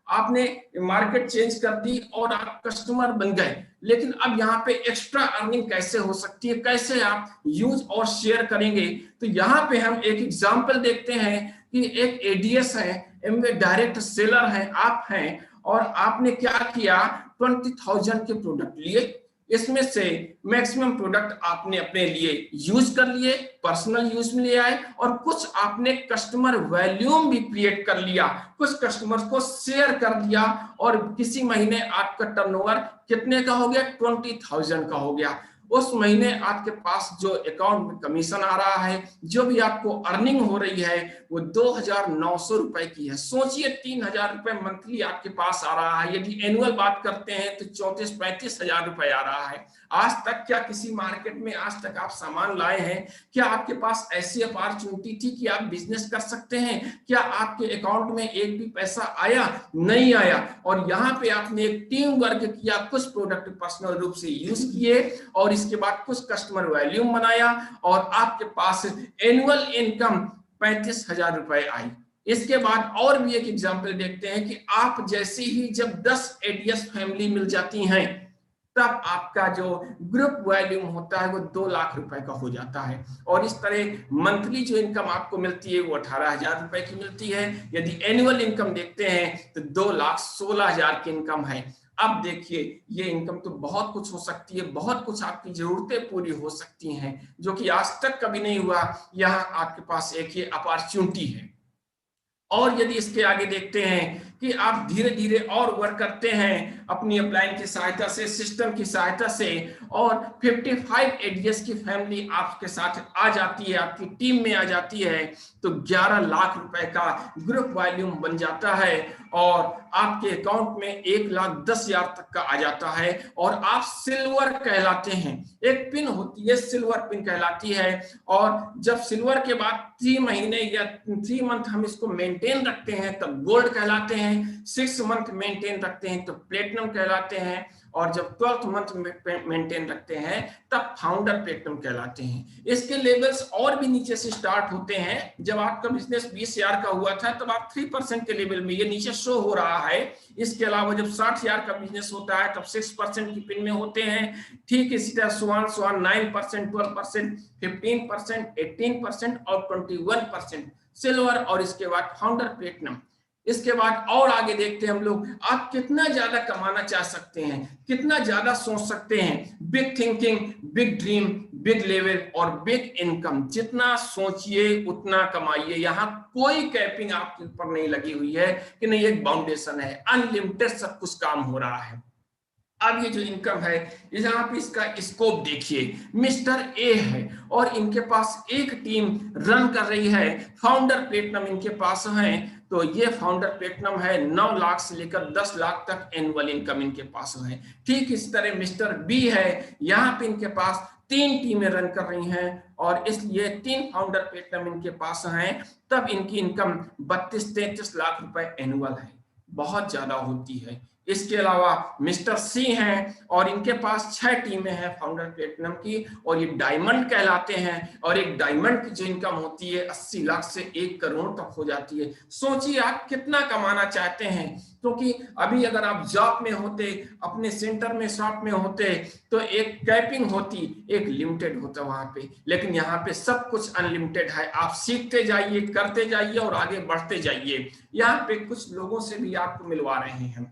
आपने मार्केट चेंज कर दी और आप कस्टमर बन गए, लेकिन अब यहाँ पे एक्स्ट्रा अर्निंग कैसे हो सकती है, कैसे आप यूज और शेयर करेंगे। तो यहाँ पे हम एक एग्जांपल देखते हैं कि एक एडीएस है, एमवे डायरेक्ट सेलर है, आप हैं, और आपने क्या किया, 20,000 के प्रोडक्ट लिए, इसमें से मैक्सिमम प्रोडक्ट आपने अपने लिए यूज कर लिए, पर्सनल यूज में ले आए, और कुछ आपने कस्टमर वॉल्यूम भी क्रिएट कर लिया, कुछ कस्टमर्स को शेयर कर दिया, और किसी महीने आपका टर्नओवर कितने का हो गया, 20,000 का हो गया। उस महीने आपके पास जो अकाउंट में कमीशन आ रहा है, जो भी आपको अर्निंग हो रही है, वो 2,900 रुपए की है। सोचिए 3,000 रुपए मंथली आपके पास आ रहा है। यदि एनुअल बात करते हैं तो 34-35 हजार रुपए आ रहा है। आज तक क्या किसी मार्केट में आज तक आप सामान लाए हैं? क्या आपके पास ऐसी अपॉर्चुनिटी थी कि आप बिजनेस कर सकते हैं? क्या आपके अकाउंट में एक भी पैसा आया? नहीं आया। और यहाँ पे आपने एक टीम वर्क किया, कुछ प्रोडक्ट पर्सनल रूप से यूज किए, और इसके बाद कुछ कस्टमर वॉल्यूम बनाया, और आपके पास एनुअल इनकम 35,000 रुपए आई। इसके बाद और भी एक एग्जांपल देखते हैं कि आप जैसे ही जब 10 एडीएस फैमिली मिल जाती हैं, तब आपका जो ग्रुप वॉल्यूम होता है वो 2 लाख रुपए का हो जाता है। और इस तरह मंथली जो इनकम आपको मिलती है वो 18,000 रुपए की मिलती है। यदि एनुअल इनकम देखते हैं तो 2,16,000 की इनकम है। अब देखिए, ये इनकम तो बहुत कुछ हो सकती है, बहुत कुछ आपकी जरूरतें पूरी हो सकती हैं, जो कि आज तक कभी नहीं हुआ। यहाँ आपके पास एक ये अपॉर्चुनिटी है। और यदि इसके आगे देखते हैं कि आप धीरे धीरे और वर्क करते हैं अपनी अपलाइन की सहायता से, सिस्टम की सहायता से, और 55 एडीएस की फैमिली आपके साथ आ जाती है, आपकी टीम में आ जाती है, तो 11 लाख रुपए का ग्रुप वॉल्यूम बन जाता है, और आपके अकाउंट में 1,10,000 तक का आ जाता है, और आप सिल्वर कहलाते हैं। एक पिन होती है, सिल्वर पिन कहलाती है, और जब सिल्वर के बाद 3 महीने या 3 मंथ हम इसको मेंटेन रखते हैं तब गोल्ड कहलाते हैं, 6 मंथ मेंटेन रखते हैं तो प्लेटिनम कहलाते हैं, और जब 12th मंथ मेंटेन रखते हैं तब फाउंडर प्लेटिनम कहलाते हैं। इसके लेवल्स और भी नीचे से स्टार्ट होते हैं। जब आपका बिजनेस 20,000 का हुआ था तब आप 3% के लेवल में, ये नीचे शो हो रहा है। इसके अलावा जब 60,000 का बिजनेस होता है तब 6% की पिन में होते हैं। ठीक इसी तरह स्वान 9%, 12%, 15%, 18% और 21% सिल्वर, और इसके बाद फाउंडर प्लेटिनम। इसके बाद और आगे देखते हैं हम लोग, आप कितना ज्यादा कमाना चाह सकते हैं, कितना ज्यादा सोच सकते हैं। Big thinking, big dream, big level और बिग इनकम। जितना सोचिए उतना कमाइए। यहाँ कोई कैपिंग आपके ऊपर नहीं लगी हुई है कि नहीं, एक बाउंडेशन है, अनलिमिटेड सब कुछ काम हो रहा है। अब ये जो इनकम है, यहाँ पे इसका स्कोप देखिए। मिस्टर ए है और इनके पास एक टीम रन कर रही है, फाउंडर प्लेटिनम इनके पास है, तो ये फाउंडर प्लेटिनम है। 9 लाख से लेकर 10 लाख तक एनुअल इनकम इनके पास है। ठीक इस तरह मिस्टर बी है, यहाँ पे इनके पास 3 टीमें रन कर रही हैं, और इसलिए 3 फाउंडर प्लेटिनम इनके पास हैं, तब इनकी इनकम 32-33 लाख रुपए एनुअल है, बहुत ज्यादा होती है। इसके अलावा मिस्टर सी हैं और इनके पास 6 टीमें हैं फाउंडर प्लेटिनम की, और ये डायमंड कहलाते हैं, और एक डायमंड की जो इनकम होती है 80 लाख से 1 करोड़ तक हो जाती है। सोचिए आप कितना कमाना चाहते हैं, क्योंकि अभी अगर आप जॉब में होते, अपने सेंटर में, शॉप में होते, तो एक कैपिंग होती, एक लिमिटेड होता वहां पे, लेकिन यहाँ पे सब कुछ अनलिमिटेड है। आप सीखते जाइए, करते जाइए और आगे बढ़ते जाइए। यहाँ पे कुछ लोगों से भी आपको मिलवा रहे हैं,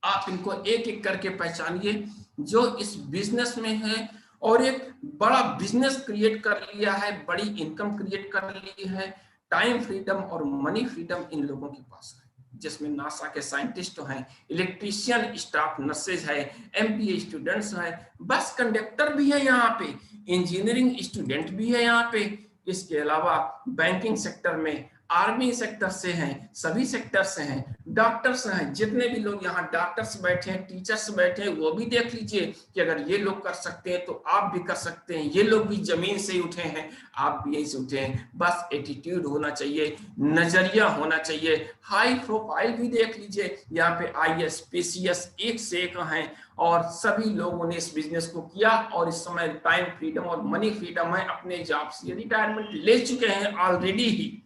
आप इनको एक एक करके पहचानिए जो इस बिजनेस में है और एक बड़ा बिजनेस क्रिएट कर लिया है, बड़ी इनकम क्रिएट कर ली है। टाइम फ्रीडम और मनी फ्रीडम इन लोगों के पास है, जिसमें नासा के साइंटिस्ट हैं, इलेक्ट्रीशियन स्टाफ, नर्सेज है, एमबीए स्टूडेंट्स है, बस कंडक्टर भी है यहाँ पे, इंजीनियरिंग स्टूडेंट भी है यहाँ पे। इसके अलावा बैंकिंग सेक्टर में, आर्मी सेक्टर से हैं, सभी सेक्टर से हैं, डॉक्टर्स हैं, जितने भी लोग यहाँ डॉक्टर्स बैठे हैं, टीचर्स बैठे हैं, वो भी देख लीजिए कि अगर ये लोग कर सकते हैं तो आप भी कर सकते हैं। ये लोग भी जमीन से उठे हैं, आप भी यहीं से उठे हैं। बस एटीट्यूड होना चाहिए, नजरिया होना चाहिए, हाई प्रोफाइल भी देख लीजिए। यहाँ पे आईएएस, पीसीएस एक से एक हैं, और सभी लोगों ने इस बिजनेस को किया, और इस समय टाइम फ्रीडम और मनी फ्रीडम है। अपने जॉब से रिटायरमेंट ले चुके हैं ऑलरेडी ही,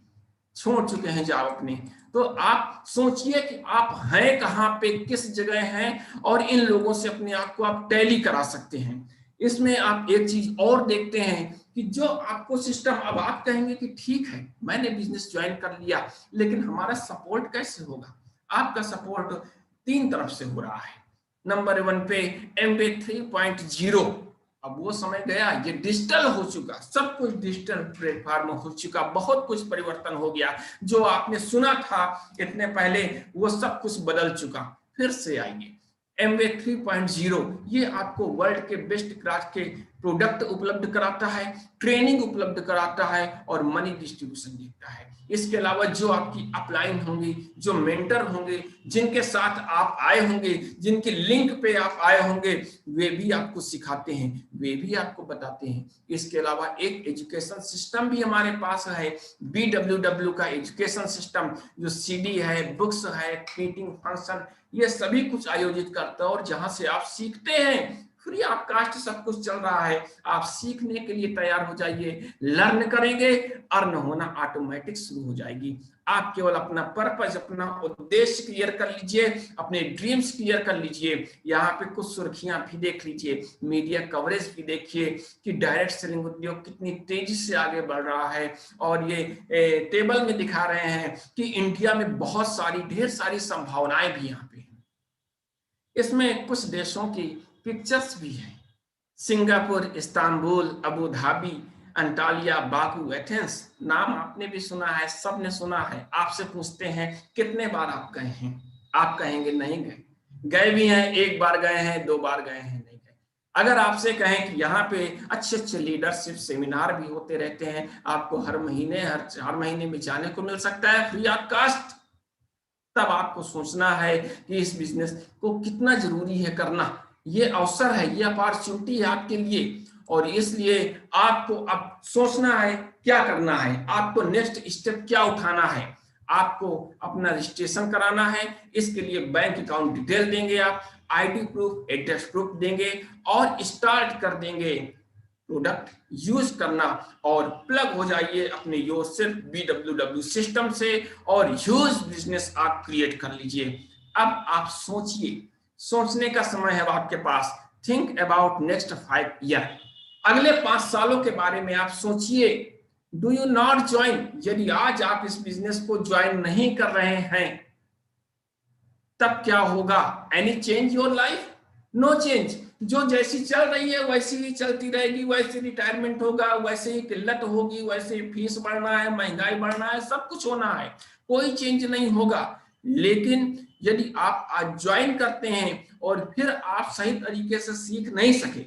छोड़ चुके हैं जॉब अपने। तो आप सोचिए कि आप हैं कहाँ पे, किस जगह हैं, और इन लोगों से अपने आप को आप टैली करा सकते हैं। इसमें आप एक चीज और देखते हैं कि जो आपको सिस्टम, अब आप कहेंगे कि ठीक है मैंने बिजनेस ज्वाइन कर लिया, लेकिन हमारा सपोर्ट कैसे होगा? आपका सपोर्ट 3 तरफ से हो रहा है। नंबर 1 पे MBA 3.0, अब वो समय गया, ये डिजिटल हो चुका, सब कुछ डिजिटल प्लेटफॉर्म हो चुका, बहुत कुछ परिवर्तन हो गया। जो आपने सुना था इतने पहले वो सब कुछ बदल चुका। फिर से आइए MBA 3.0, ये आपको वर्ल्ड के बेस्ट क्लास के प्रोडक्ट उपलब्ध कराता है, ट्रेनिंग उपलब्ध कराता है और मनी डिस्ट्रीब्यूशन देता है। इसके अलावा जो आपकी अपलाइन होंगी, जो मेंटर होंगे, जिनके साथ आप आए होंगे, जिनके लिंक पे आप आए होंगे, वे भी आपको सिखाते हैं, वे भी आपको बताते हैं। इसके अलावा एक एजुकेशन सिस्टम भी हमारे पास है, BWW का एजुकेशन सिस्टम, जो CD है, बुक्स है, मीटिंग फंक्शन, ये सभी कुछ आयोजित करता है और जहां से आप सीखते हैं। फ्री ऑफ कास्ट सब कुछ चल रहा है, आप सीखने के लिए तैयार हो जाइए, लर्न करेंगे, अर्न होना ऑटोमेटिक शुरू हो जाएगी। आप केवल अपना पर्पस, अपना उद्देश्य क्लियर कर लीजिए, अपने ड्रीम्स क्लियर कर लीजिए। यहाँ पे कुछ सुर्खियां भी देख लीजिए, मीडिया कवरेज भी देखिए कि डायरेक्ट सेलिंग उद्योग कितनी तेजी से आगे बढ़ रहा है। और ये टेबल में दिखा रहे हैं कि इंडिया में बहुत सारी, ढेर सारी संभावनाएं भी यहाँ पे हैं। इसमें कुछ देशों की पिक्चर्स भी हैं, Singapore, Istanbul, Abu Dhabi, Antalya, Baku, Athens. नाम आपने भी सुना है, सबने सुना है। आपसे पूछते हैं कितने बार आप गए हैं, आप कहेंगे नहीं गए। गए भी हैं, 1 बार गए हैं, 2 बार गए हैं, नहीं गए। अगर आपसे कहें कि यहाँ पे अच्छे अच्छे लीडरशिप सेमिनार भी होते रहते हैं, आपको हर महीने, हर 4 महीने में जाने को मिल सकता है फ्री ऑफ कास्ट, तब आपको सोचना है कि इस बिजनेस को कितना जरूरी है करना। ये अवसर है, ये अपॉर्चुनिटी है आपके लिए, और इसलिए आपको अब सोचना है क्या करना है, आपको नेक्स्ट स्टेप क्या उठाना है। आपको अपना रजिस्ट्रेशन कराना है, इसके लिए बैंक अकाउंट डिटेल देंगे, आप ID प्रूफ, एड्रेस प्रूफ देंगे और स्टार्ट कर देंगे प्रोडक्ट यूज करना, और प्लग हो जाइए अपने योरसेल्फ BWW सिस्टम से और ह्यूज बिजनेस आप क्रिएट कर लीजिए। अब आप सोचिए, सोचने का समय है आपके पास। थिंक अबाउट नेक्स्ट 5 ईयर, अगले 5 सालों के बारे में आप सोचिए। Do you not join? यदि आज आप इस बिजनेस को ज्वाइन नहीं कर रहे हैं, तब क्या होगा? Any change your life? No change. जो जैसी चल रही है वैसी ही चलती रहेगी, वैसे रिटायरमेंट होगा, वैसे ही किल्लत होगी, वैसे ही फीस बढ़ना है, महंगाई बढ़ना है, सब कुछ होना है, कोई चेंज नहीं होगा। लेकिन यदि आप आज ज्वाइन करते हैं और फिर आप सही तरीके से सीख नहीं सके,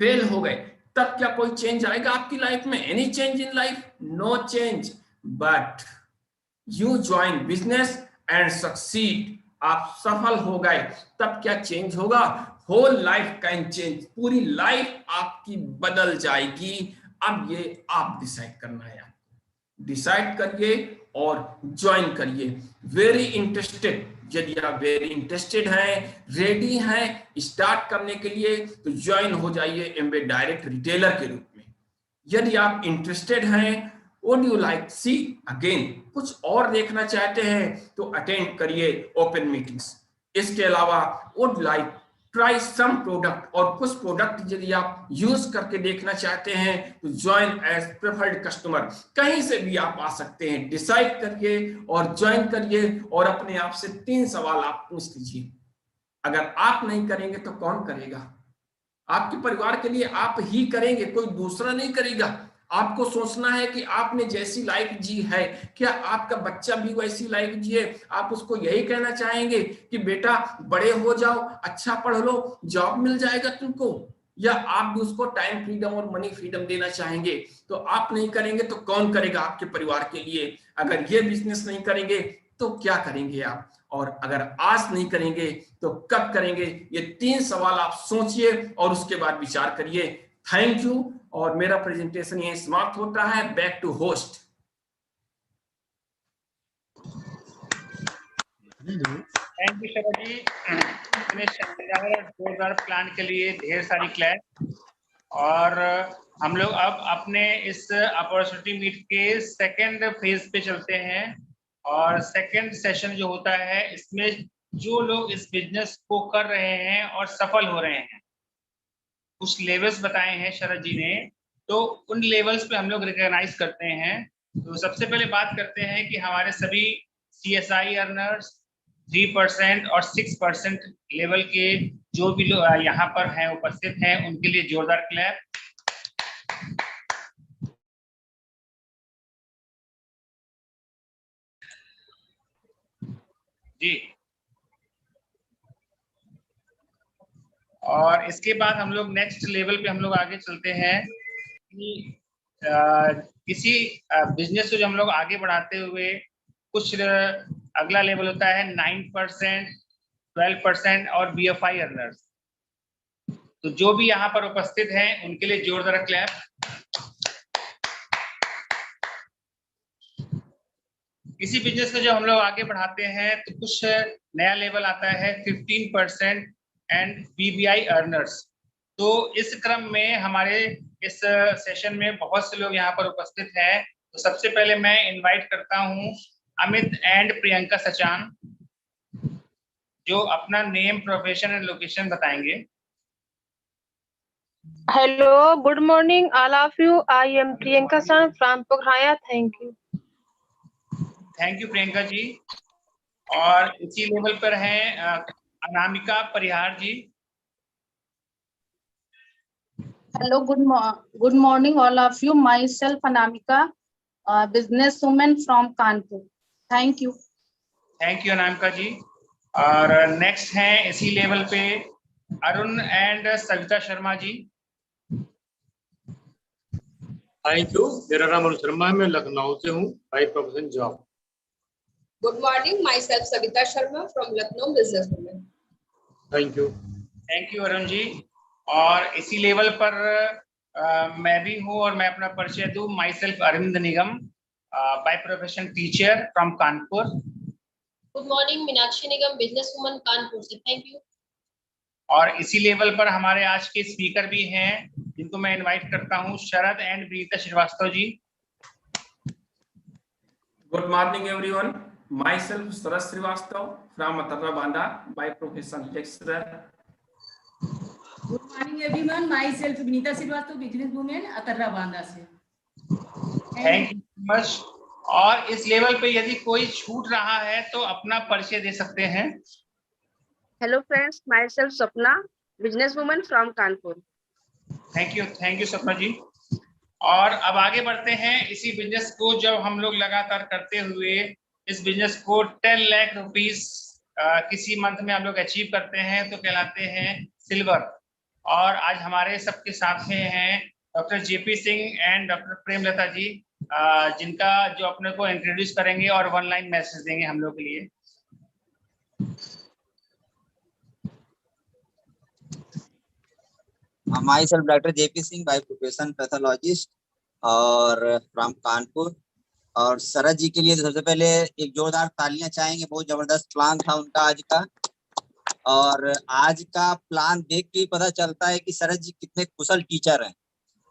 फेल हो गए, तब क्या कोई चेंज आएगा आपकी लाइफ में? Any change in life? No change. But you join business and succeed, आप सफल हो गए, तब क्या चेंज होगा? होल लाइफ कैन चेंज, पूरी लाइफ आपकी बदल जाएगी। अब ये आप डिसाइड करना है, आपको डिसाइड करिए और ज्वाइन करिए। वेरी इंटरेस्टेड, यदि आप वेरी इंटरेस्टेड हैं, रेडी हैं स्टार्ट करने के लिए, तो ज्वाइन हो जाइए MBA डायरेक्ट रिटेलर के रूप में। यदि आप इंटरेस्टेड हैं, would you like see again, कुछ और देखना चाहते हैं, तो अटेंड करिए ओपन मीटिंग्स। इसके अलावा would like try some product, और कुछ प्रोडक्ट यदि आप यूज करके देखना चाहते हैं, तो ज्वाइन एज प्रेफर्ड कस्टमर। कहीं से भी आप आ सकते हैं, डिसाइड करिए और ज्वाइन करिए, और अपने आप से 3 सवाल आप पूछ लीजिए। अगर आप नहीं करेंगे तो कौन करेगा? आपके परिवार के लिए आप ही करेंगे, कोई दूसरा नहीं करेगा। आपको सोचना है कि आपने जैसी लाइफ जी है, क्या आपका बच्चा भी वैसी लाइफ जिए? आप उसको यही कहना चाहेंगे कि बेटा बड़े हो जाओ, अच्छा पढ़ लो, जॉब मिल जाएगा तुमको, या आप भी उसको टाइम फ्रीडम और मनी फ्रीडम देना चाहेंगे? तो आप नहीं करेंगे तो कौन करेगा आपके परिवार के लिए? अगर ये बिजनेस नहीं करेंगे तो क्या करेंगे आप? और अगर आज नहीं करेंगे तो कब करेंगे? ये 3 सवाल आप सोचिए और उसके बाद विचार करिए। थैंक यू, और मेरा प्रेजेंटेशन यहीं समाप्त होता है। Back to host. Thank you Sharad ji, जोरदार प्लान के लिए ढेर सारी क्लैस। और हम लोग अब अपने इस अपॉर्चुनिटी मीट के सेकंड फेज पे चलते हैं। और सेकंड सेशन जो होता है, इसमें जो लोग इस बिजनेस को कर रहे हैं और सफल हो रहे हैं, कुछ लेवल्स बताए हैं शरद जी ने, तो उन लेवल्स पे हम लोग रिकॉग्नाइज करते हैं। तो सबसे पहले बात करते हैं कि हमारे सभी CSI अर्नर्स 3% और 6% लेवल के जो भी लोग यहाँ पर हैं, उपस्थित हैं, उनके लिए जोरदार क्लैप। जी। और इसके बाद हम लोग नेक्स्ट लेवल पे हम लोग आगे चलते हैं कि किसी बिजनेस को जो हम लोग आगे बढ़ाते हुए कुछ अगला लेवल होता है 9%, 12% और BFI अर्नर्स। तो जो भी यहाँ पर उपस्थित हैं उनके लिए जोरदार क्लैप। किसी बिजनेस को जो हम लोग आगे बढ़ाते हैं तो कुछ नया लेवल आता है 15% एंड BBI अर्नर्स। तो इस क्रम में हमारे इस सेशन में बहुत से लोग यहाँ पर उपस्थित हैं। तो सबसे पहले मैं इनवाइट करता हूँ अमित एंड प्रियंका सचान, जो अपना नेम, प्रोफेशन एंड लोकेशन बताएंगे। Hello, good morning all of you. I am Priyanka San from Pughraya. Thank you. Thank you Priyanka ji. और इसी लेवल पर हैं Anamika Parihar ji. Hello, good morning, all of you. Myself, Anamika, businesswoman from Kanpur. Thank you. Thank you Anamika ji. और next हैं इसी level पे Arun and Savita Sharma ji. Thank you. मेरा नाम अरुण शर्मा है, मैं लखनऊ से हूँ, by profession job. Good morning, myself Savita Sharma from Lucknow, businesswoman. Thank you. Thank you Arun ji. और इसी लेवल पर मैं भी हूँ और मैं अपना परिचय दूँ। My self Arvind Nigam, by profession teacher from Kanpur. Good morning, Meenakshi Nigam, businesswoman Kanpur से। Thank you. और इसी लेवल पर हमारे आज के स्पीकर भी हैं, जिनको मैं इनवाइट करता हूँ शरद एंड ब्रीता Srivastava ji. Good morning everyone, myself Sharad Srivastava from Atarra Banda, by profession lecturer. Good morning everyone, myself Vinita Srivastava, business women, Atarra Banda से। Thank you much. और इस लेवल पे यदि कोई छूट रहा है तो अपना परिचय दे सकते हैं। Hello friends, myself Sapna, businesswoman from Kanpur. Thank you सपना जी। और अब आगे बढ़ते हैं। इसी बिजनेस को जब हम लोग लगातार करते हुए इस बिजनेस को 10 लाख रुपीस किसी मंथ में हम लोग अचीव करते हैं तो कहलाते हैं सिल्वर। और आज हमारे सबके साथ में हैं doctor JP Singh and doctor Premlata ji, जिनका जो अपने को इंट्रोड्यूस करेंगे और 1 लाइन मैसेज देंगे हम लोग के लिए। Myself Dr. JP Singh, by profession pathologist और फ्रॉम कानपुर। और शरद जी के लिए तो सबसे पहले एक जोरदार तालियां चाहेंगे, बहुत जबरदस्त प्लान था उनका आज का। और आज का प्लान देख के ही पता चलता है कि शरद जी कितने कुशल टीचर हैं।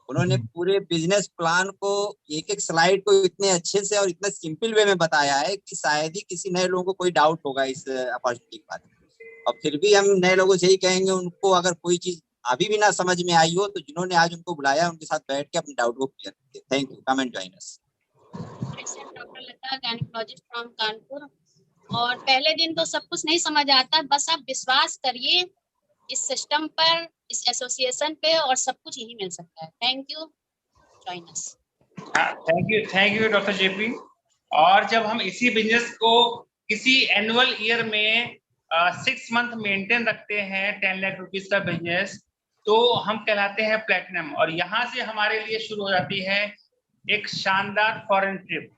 उन्होंने पूरे बिजनेस प्लान को एक एक स्लाइड को इतने अच्छे से और इतने सिंपल वे में बताया है कि शायद ही किसी नए लोगों को कोई डाउट होगा इस अपॉर्चुनिटी के बारे में। और फिर भी हम नए लोगों से ही कहेंगे, उनको अगर कोई चीज अभी भी ना समझ में आई हो तो जिन्होंने आज उनको बुलाया उनके साथ बैठ के अपने डाउट को क्लियर कीजिए। Thank you. Come and join us. Doctor Lata, gynaecologist from Kanpur. और पहले दिन तो सब कुछ नहीं समझ आता, बस आप विश्वास करिए इस सिस्टम पर, इस एसोसिएशन पे, और सब कुछ यही मिल सकता है। Thank you, join us. Thank you doctor JP। और जब हम इसी बिजनेस को किसी एनुअल ईयर में 6 मंथ मेंटेन रखते हैं 10 लाख रुपीस का बिजनेस, तो हम कहलाते हैं प्लेटिनम। और यहाँ से हमारे लिए शुरू हो जाती है एक शानदार फॉरेन ट्रिप,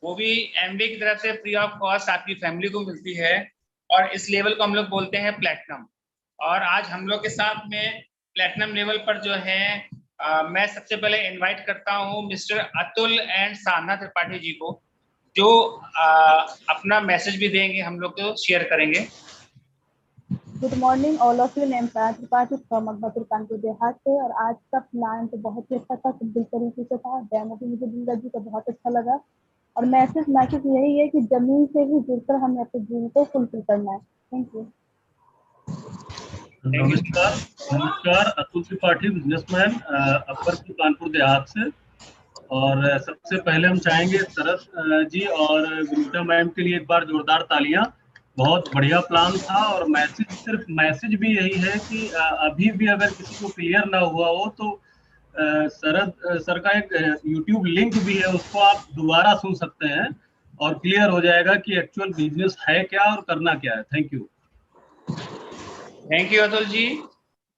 वो भी MBA की तरफ से फ्री ऑफ कॉस्ट आपकी फैमिली को मिलती है। और इस लेवल को हम लोग बोलते हैं प्लेटिनम। और आज हम लोग के साथ में प्लेटिनम लेवल पर जो है मैं सबसे पहले इनवाइट करता हूँ मिस्टर अतुल एंड साधना त्रिपाठी जी को, जो अपना मैसेज भी देंगे, हम लोग को शेयर करेंगे। Good morning all of you. Name Tripathi from Akbarpur Kanpur Dehat से। और आज का प्लान तो बहुत ही अच्छा था, सिंपल तरीके से था। डेमो भी मुझे दिलगा जी का बहुत अच्छा लगा। और मैसेज यही है कि जमीन से ही जुड़कर हमें अपने ड्रीम को फुलफिल करना है। Thank you. नमस्कार, अतुल त्रिपाठी, बिजनेसमैन, अकबरपुर कानपुर देहात से। और सबसे पहले हम चाहेंगे शरद जी और विनीता मैम के लिए एक बार जोरदार तालियां। बहुत बढ़िया प्लान था। और सिर्फ मैसेज भी यही है कि अभी भी अगर किसी को क्लियर ना हुआ हो तो शरद सर का एक यूट्यूब लिंक भी है, उसको आप दोबारा सुन सकते हैं और क्लियर हो जाएगा कि एक्चुअल बिजनेस है क्या और करना क्या है। Thank you. Thank you Atul ji.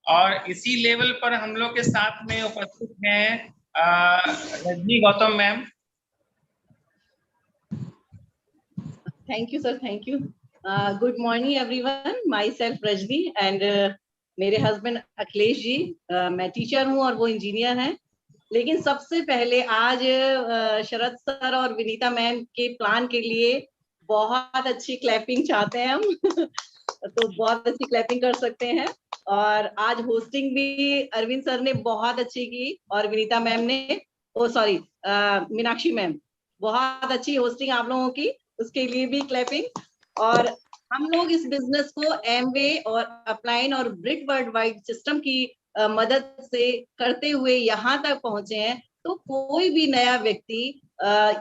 और इसी लेवल पर हम लोग के साथ में उपस्थित हैं Rajni Gautam ma'am. Thank you, sir. Thank you. Good morning, everyone. Myself Rajni and मेरे हस्बैंड अखिलेश जी। मैं टीचर हूँ और वो इंजीनियर हैं। लेकिन सबसे पहले आज शरद सर और विनीता मैम के प्लान के लिए बहुत अच्छी क्लैपिंग चाहते हैं हम। तो बहुत अच्छी क्लैपिंग कर सकते हैं। और आज होस्टिंग भी अरविंद सर ने बहुत अच्छी की और विनीता मैम ने मीनाक्षी मैम बहुत अच्छी होस्टिंग आप लोगों की, उसके लिए भी क्लैपिंग। और हम लोग इस बिजनेस को एमवे और अपलाइन और ब्रिक वर्ल्ड वाइड सिस्टम की मदद से करते हुए यहाँ तक पहुंचे हैं। तो कोई भी नया व्यक्ति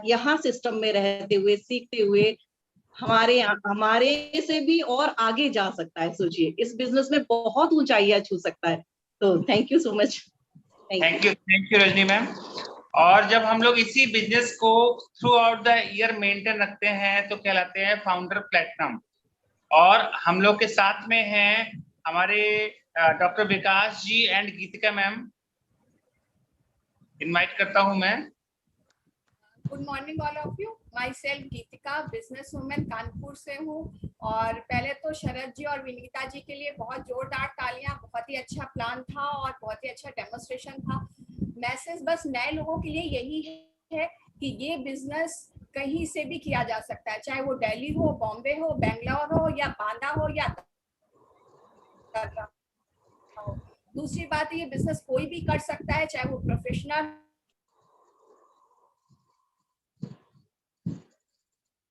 यहाँ सिस्टम में रहते हुए सीखते हुए हमारे से भी और आगे जा सकता है। सोचिए, इस बिजनेस में बहुत ऊंचाइयां छू सकता है। तो thank you so much. Thank you Rajni ma'am. और जब हम लोग इसी बिजनेस को through out the year maintain रखते हैं तो कहलाते हैं फाउंडर प्लेटिनम। और हम लोग के साथ में हैं हमारे doctor Vikas ji and Geetika ma'am. Invite करता हूं मैं। Good morning all of you. My self Geetika, business women Kanpur से हूँ। और पहले तो शरद जी और विनीता जी के लिए बहुत जोरदार तालियां। बहुत ही अच्छा प्लान था और बहुत ही अच्छा डेमोन्स्ट्रेशन था। मैसेज बस नए लोगों के लिए यही है कि ये बिजनेस कहीं से भी किया जा सकता है, चाहे वो दिल्ली हो, बॉम्बे हो, बेंगलोर हो या बांदा हो या हो। दूसरी बात, ये बिजनेस कोई भी कर सकता है, चाहे वो प्रोफेशनल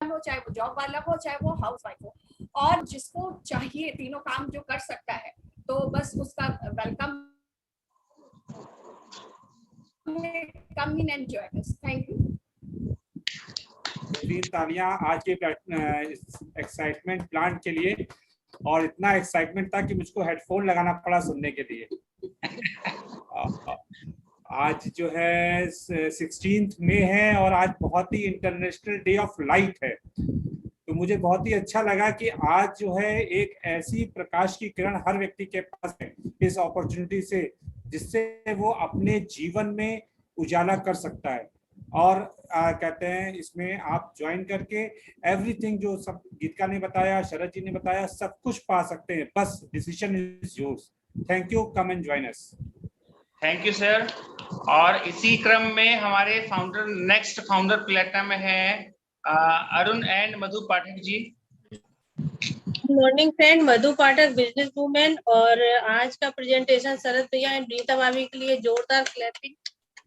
हो, चाहे वो जॉब वाला हो, चाहे वो हाउस वाइफ हो। और जिसको चाहिए तीनों काम जो कर सकता है, तो बस उसका welcome. Come in and Joy this. Thank you. तालियां आज के एक्साइटमेंट प्लान के लिए। और इतना एक्साइटमेंट था कि मुझको हेडफोन लगाना पड़ा सुनने के लिए। आज जो है 16 मई है और आज बहुत ही इंटरनेशनल डे ऑफ लाइट है। तो मुझे बहुत ही अच्छा लगा कि आज जो है एक ऐसी प्रकाश की किरण हर व्यक्ति के पास है इस अपॉर्चुनिटी से, जिससे वो अपने जीवन में उजाला कर सकता है। और कहते हैं इसमें आप ज्वाइन करके एवरीथिंग जो सब गीतिका ने बताया, शरद जी ने बताया, सब कुछ पा सकते हैं। बस decision is yours. Thank you. Come and join us. Thank you sir. और इसी क्रम में हमारे नेक्स्ट फाउंडर प्लेटिनम है Arun and Madhu Pathak ji. Good morning friend, Madhu Pathak, business women. और आज का प्रेजेंटेशन शरद भैया एंड रीता भाभी के लिए जोरदार क्लैपिंग।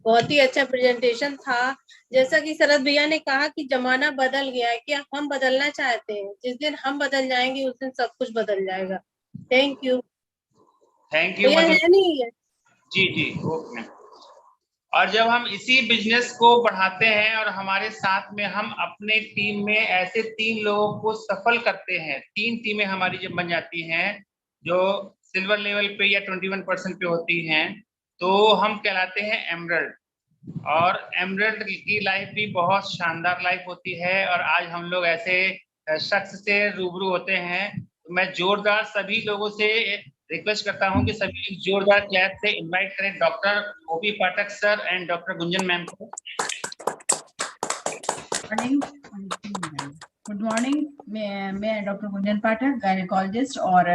बहुत ही अच्छा प्रेजेंटेशन था। जैसा कि शरद भैया ने कहा कि जमाना बदल गया है, क्या हम बदलना चाहते हैं? जिस दिन हम बदल जाएंगे उस दिन सब कुछ बदल जाएगा। Thank you. Thank you ji okay. और जब हम इसी बिजनेस को बढ़ाते हैं और हमारे साथ में हम अपने टीम में ऐसे 3 लोगों को सफल करते हैं, 3 टीमें हमारी जब बन जाती हैं जो सिल्वर लेवल पे या 21% पे होती हैं, तो हम कहलाते हैं एमरल्ड। और एमरल्ड की लाइफ भी बहुत शानदार लाइफ होती है। और आज हम लोग ऐसे शख्स से रूबरू होते हैं। तो मैं जोरदार सभी लोगों से रिक्वेस्ट करता हूं कि सभी जोरदार क्लैप से इनवाइट करें doctor OP Pathak sir and doctor Gunjan ma'am को। Good morning. मैं डॉक्टर गुंजन पाठक, गायनेकोलॉजिस्ट, और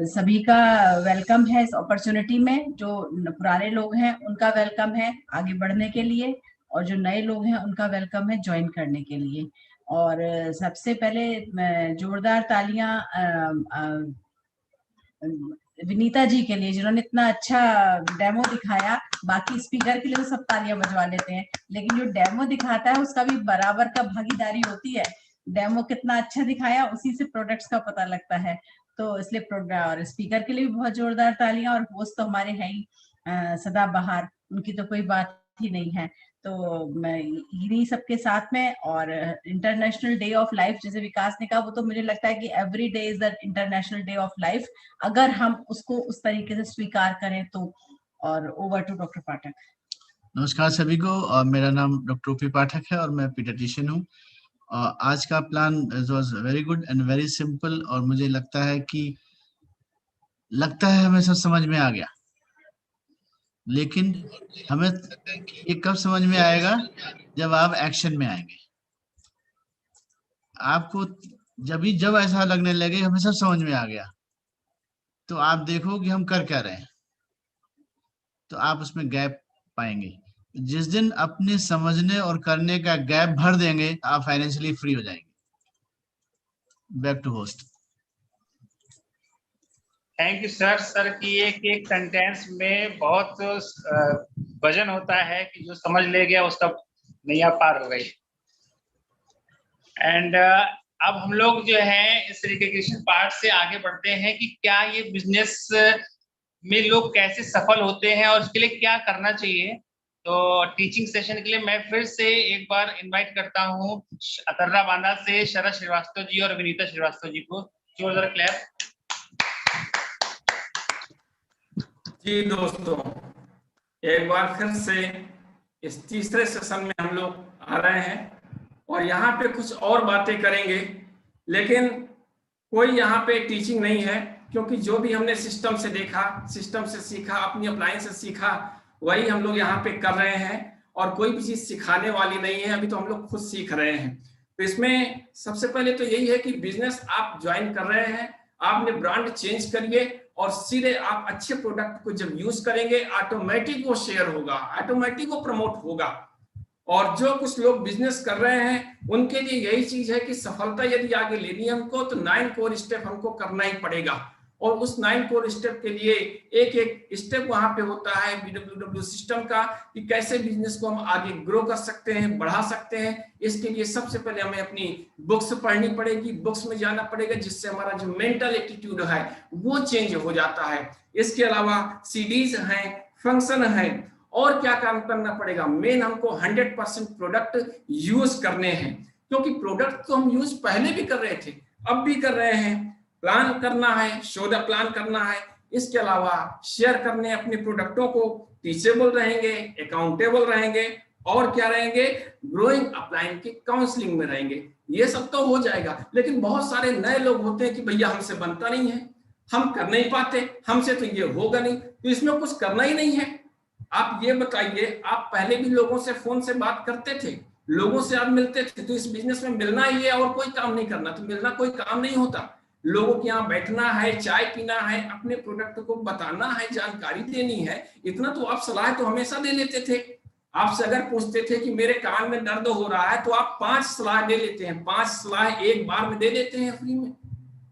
सभी का वेलकम है इस अपॉर्चुनिटी में। जो पुराने लोग हैं उनका वेलकम है आगे बढ़ने के लिए, और जो नए लोग हैं उनका वेलकम है ज्वाइन करने के लिए। और सबसे पहले जोरदार तालियां विनीता जी के लिए, जिन्होंने इतना अच्छा डेमो दिखाया। बाकी स्पीकर के लिए तो सब तालियां बजवा लेते हैं, लेकिन जो डेमो दिखाता है उसका भी बराबर का भागीदारी होती है। डेमो कितना अच्छा दिखाया, उसी से प्रोडक्ट्स का पता लगता है। तो इसलिए और स्पीकर के लिए भी बहुत जोरदार तालियां। और होस्ट तो हमारे हैं ही सदाबहार, उनकी तो कोई बात ही नहीं है। तो मैं इन्हीं सबके साथ में, और इंटरनेशनल डे ऑफ लाइफ जैसे विकास ने कहा, वो तो मुझे लगता है कि every day is the international day of life, अगर हम उसको उस तरीके से स्वीकार करें तो। और ओवर टू डॉक्टर पाठक। नमस्कार सभी को, और मेरा नाम डॉक्टर ओपी पाठक है और मैं पीडियाट्रिशियन हूँ। आज का plan was very good and very simple, और मुझे लगता है हमें सब समझ में आ गया। लेकिन हमें ये कब समझ में आएगा, जब आप एक्शन में आएंगे। आपको जब ऐसा लगने लगे हमें सब समझ में आ गया, तो आप देखो कि हम कर क्या रहे हैं, तो आप उसमें गैप पाएंगे। जिस दिन अपने समझने और करने का गैप भर देंगे, आप फाइनेंशियली फ्री हो जाएंगे। Back to host. Thank you sir की एक सेंटेंस में बहुत वजन होता है कि जो समझ ले गया उसका नैया पार हो गई। एंड अब हम लोग जो है इस रिकग्निशन पार्ट से आगे बढ़ते हैं कि क्या ये बिजनेस में लोग कैसे सफल होते हैं और उसके लिए क्या करना चाहिए। तो टीचिंग सेशन के लिए मैं फिर से एक बार इनवाइट करता हूँ अतर्रा बांदा से शरद श्रीवास्तव जी और विनीता श्रीवास्तव जी को। जोरदार क्लैप। जी दोस्तों, एक बार फिर से इस तीसरे सेशन में हम लोग आ रहे हैं और यहाँ पे कुछ और बातें करेंगे, लेकिन कोई यहाँ पे टीचिंग नहीं है, क्योंकि जो भी हमने सिस्टम से देखा, सिस्टम से सीखा, अपनी अप्लायंस से सीखा, वही हम लोग यहाँ पे कर रहे हैं और कोई भी चीज सिखाने वाली नहीं है। अभी तो हम लोग खुद सीख रहे हैं। तो इसमें सबसे पहले तो यही है कि बिजनेस आप ज्वाइन कर रहे हैं, आपने ब्रांड चेंज करिए और सीधे आप अच्छे प्रोडक्ट को जब यूज करेंगे, ऑटोमेटिक वो शेयर होगा, ऑटोमेटिक वो प्रमोट होगा। और जो कुछ लोग बिजनेस कर रहे हैं उनके लिए यही चीज है कि सफलता यदि आगे लेनी है हमको, तो 9 कोर स्टेप हमको करना ही पड़ेगा। और उस 9 कोर स्टेप के लिए एक एक स्टेप वहां पे होता है BWW सिस्टम का, कि कैसे बिजनेस को हम आगे ग्रो कर सकते हैं, बढ़ा सकते हैं। इसके लिए सबसे पहले हमें अपनी बुक्स पढ़नी पड़ेगी, बुक्स में जाना पड़ेगा, जिससे हमारा जो मेंटल एटीट्यूड है वो चेंज हो जाता है। इसके अलावा सीडीज हैं, फंक्शन है, और क्या काम करना पड़ेगा, मेन हमको 100% प्रोडक्ट यूज करने हैं, क्योंकि प्रोडक्ट तो हम यूज पहले भी कर रहे थे, अब भी कर रहे हैं। प्लान करना है, शो द प्लान करना है। इसके अलावा शेयर करने अपने प्रोडक्टों को, टीचेबल रहेंगे, अकाउंटेबल रहेंगे, और क्या रहेंगे, ग्रोइंग अपलाइन की काउंसलिंग में रहेंगे। ये सब तो हो जाएगा, लेकिन बहुत सारे नए लोग होते हैं कि भैया हमसे बनता नहीं है, हम कर नहीं पाते, हमसे तो ये होगा नहीं, तो इसमें कुछ करना ही नहीं है। आप ये बताइए, आप पहले भी लोगों से फोन से बात करते थे, लोगों से आप मिलते थे, तो इस बिजनेस में मिलना ही है और कोई काम नहीं करना, तो मिलना कोई काम नहीं होता। लोगों के यहाँ बैठना है, चाय पीना है, अपने प्रोडक्ट को बताना है, जानकारी देनी है। इतना तो आप सलाह तो हमेशा दे लेते थे। आपसे अगर पूछते थे कि मेरे कान में दर्द हो रहा है, तो आप 5 सलाह दे लेते हैं, 5 सलाह एक बार में दे देते हैं फ्री में।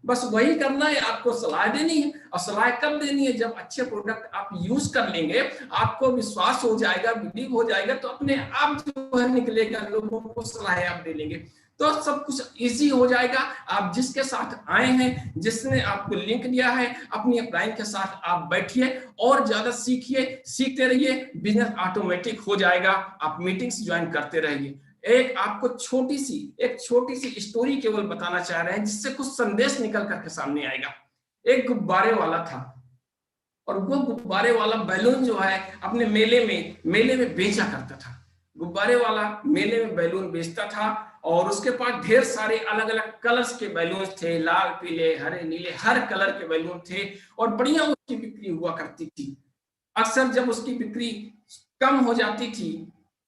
बस वही करना है, आपको सलाह देनी है। और सलाह कब देनी है, जब अच्छे प्रोडक्ट आप यूज कर लेंगे, आपको विश्वास हो जाएगा, बिलीव हो जाएगा, तो अपने आप जो है निकलेगा, लोगों को सलाह आप दे लेंगे, तो सब कुछ इजी हो जाएगा। आप जिसके साथ आए हैं, जिसने आपको लिंक दिया है, अपनी अपलाइन के साथ आप बैठिए और ज्यादा सीखिए, सीखते रहिए, बिजनेस ऑटोमेटिक हो जाएगा। आप मीटिंग्स ज्वाइन करते रहिए। एक आपको छोटी सी स्टोरी केवल बताना चाह रहे हैं, जिससे कुछ संदेश निकल करके सामने आएगा। एक गुब्बारे वाला था, और वो गुब्बारे वाला बैलून जो है अपने मेले में बेचा करता था। गुब्बारे वाला मेले में बैलून बेचता था, और उसके पास ढेर सारे अलग अलग कलर्स के बैलून थे, लाल, पीले, हरे, नीले, हर कलर के बैलून थे, और बढ़िया उसकी बिक्री हुआ करती थी। अक्सर जब उसकी बिक्री कम हो जाती थी,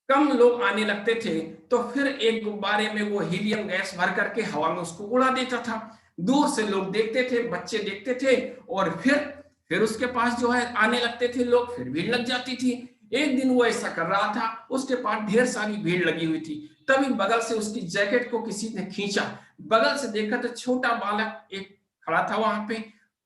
कम लोग आने लगते थे, तो फिर एक गुब्बारे में वो हीलियम गैस भर करके हवा में उसको उड़ा देता था। दूर से लोग देखते थे, बच्चे देखते थे, और फिर उसके पास जो है आने लगते थे लोग, फिर भीड़ लग जाती थी। एक दिन वो ऐसा कर रहा था, उसके पास ढेर सारी भीड़ लगी हुई थी। तभी बगल से उसकी जैकेट को किसी ने खींचा, बगल से देखा तो छोटा बालक एक खड़ा था वहां पे।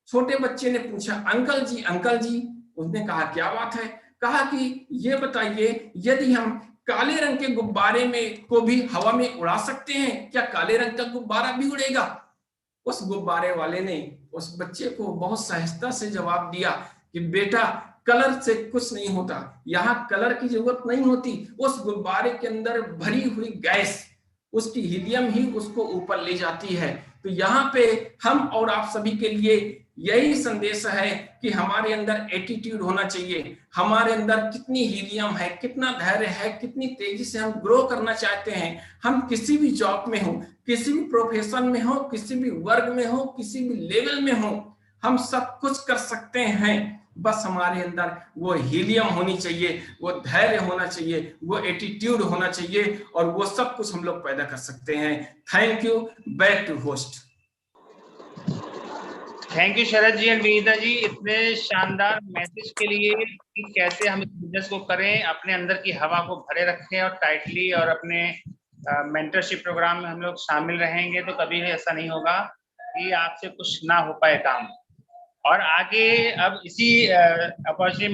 छोटे बच्चे ने पूछा, अंकल जी अंकल जी। उसने कहा क्या बात है? कहा कि ये बताइए, यदि हम काले रंग के गुब्बारे में को भी हवा में उड़ा सकते हैं, क्या काले रंग का गुब्बारा भी उड़ेगा? उस गुब्बारे वाले ने उस बच्चे को बहुत सहजता से जवाब दिया कि बेटा, कलर से कुछ नहीं होता, यहाँ कलर की जरूरत नहीं होती। उस गुब्बारे के अंदर भरी हुई गैस, उसकी हीलियम ही उसको ऊपर ले जाती है। तो यहाँ पे हम और आप सभी के लिए यही संदेश है कि हमारे अंदर एटीट्यूड होना चाहिए, हमारे अंदर कितनी हीलियम है, कितना धैर्य है, कितनी तेजी से हम ग्रो करना चाहते हैं। हम किसी भी जॉब में हो, किसी भी प्रोफेशन में हो, किसी भी वर्ग में हो, किसी भी लेवल में हो, हम सब कुछ कर सकते हैं। बस हमारे अंदर वो हीलियम होनी चाहिए, वो धैर्य होना चाहिए, वो एटीट्यूड होना चाहिए, और वो सब कुछ हम लोग पैदा कर सकते हैं। Thank you. Back to host. Thank you Sharad ji and Vinita ji, इतने शानदार मैसेज के लिए कि कैसे हम इस बिजनेस को करें, अपने अंदर की हवा को भरे रखें और टाइटली, और अपने मेंटरशिप प्रोग्राम में हम लोग शामिल रहेंगे तो कभी भी ऐसा नहीं होगा कि आपसे कुछ ना हो पाए काम। और आगे अब इसी अपॉर्चुनिटी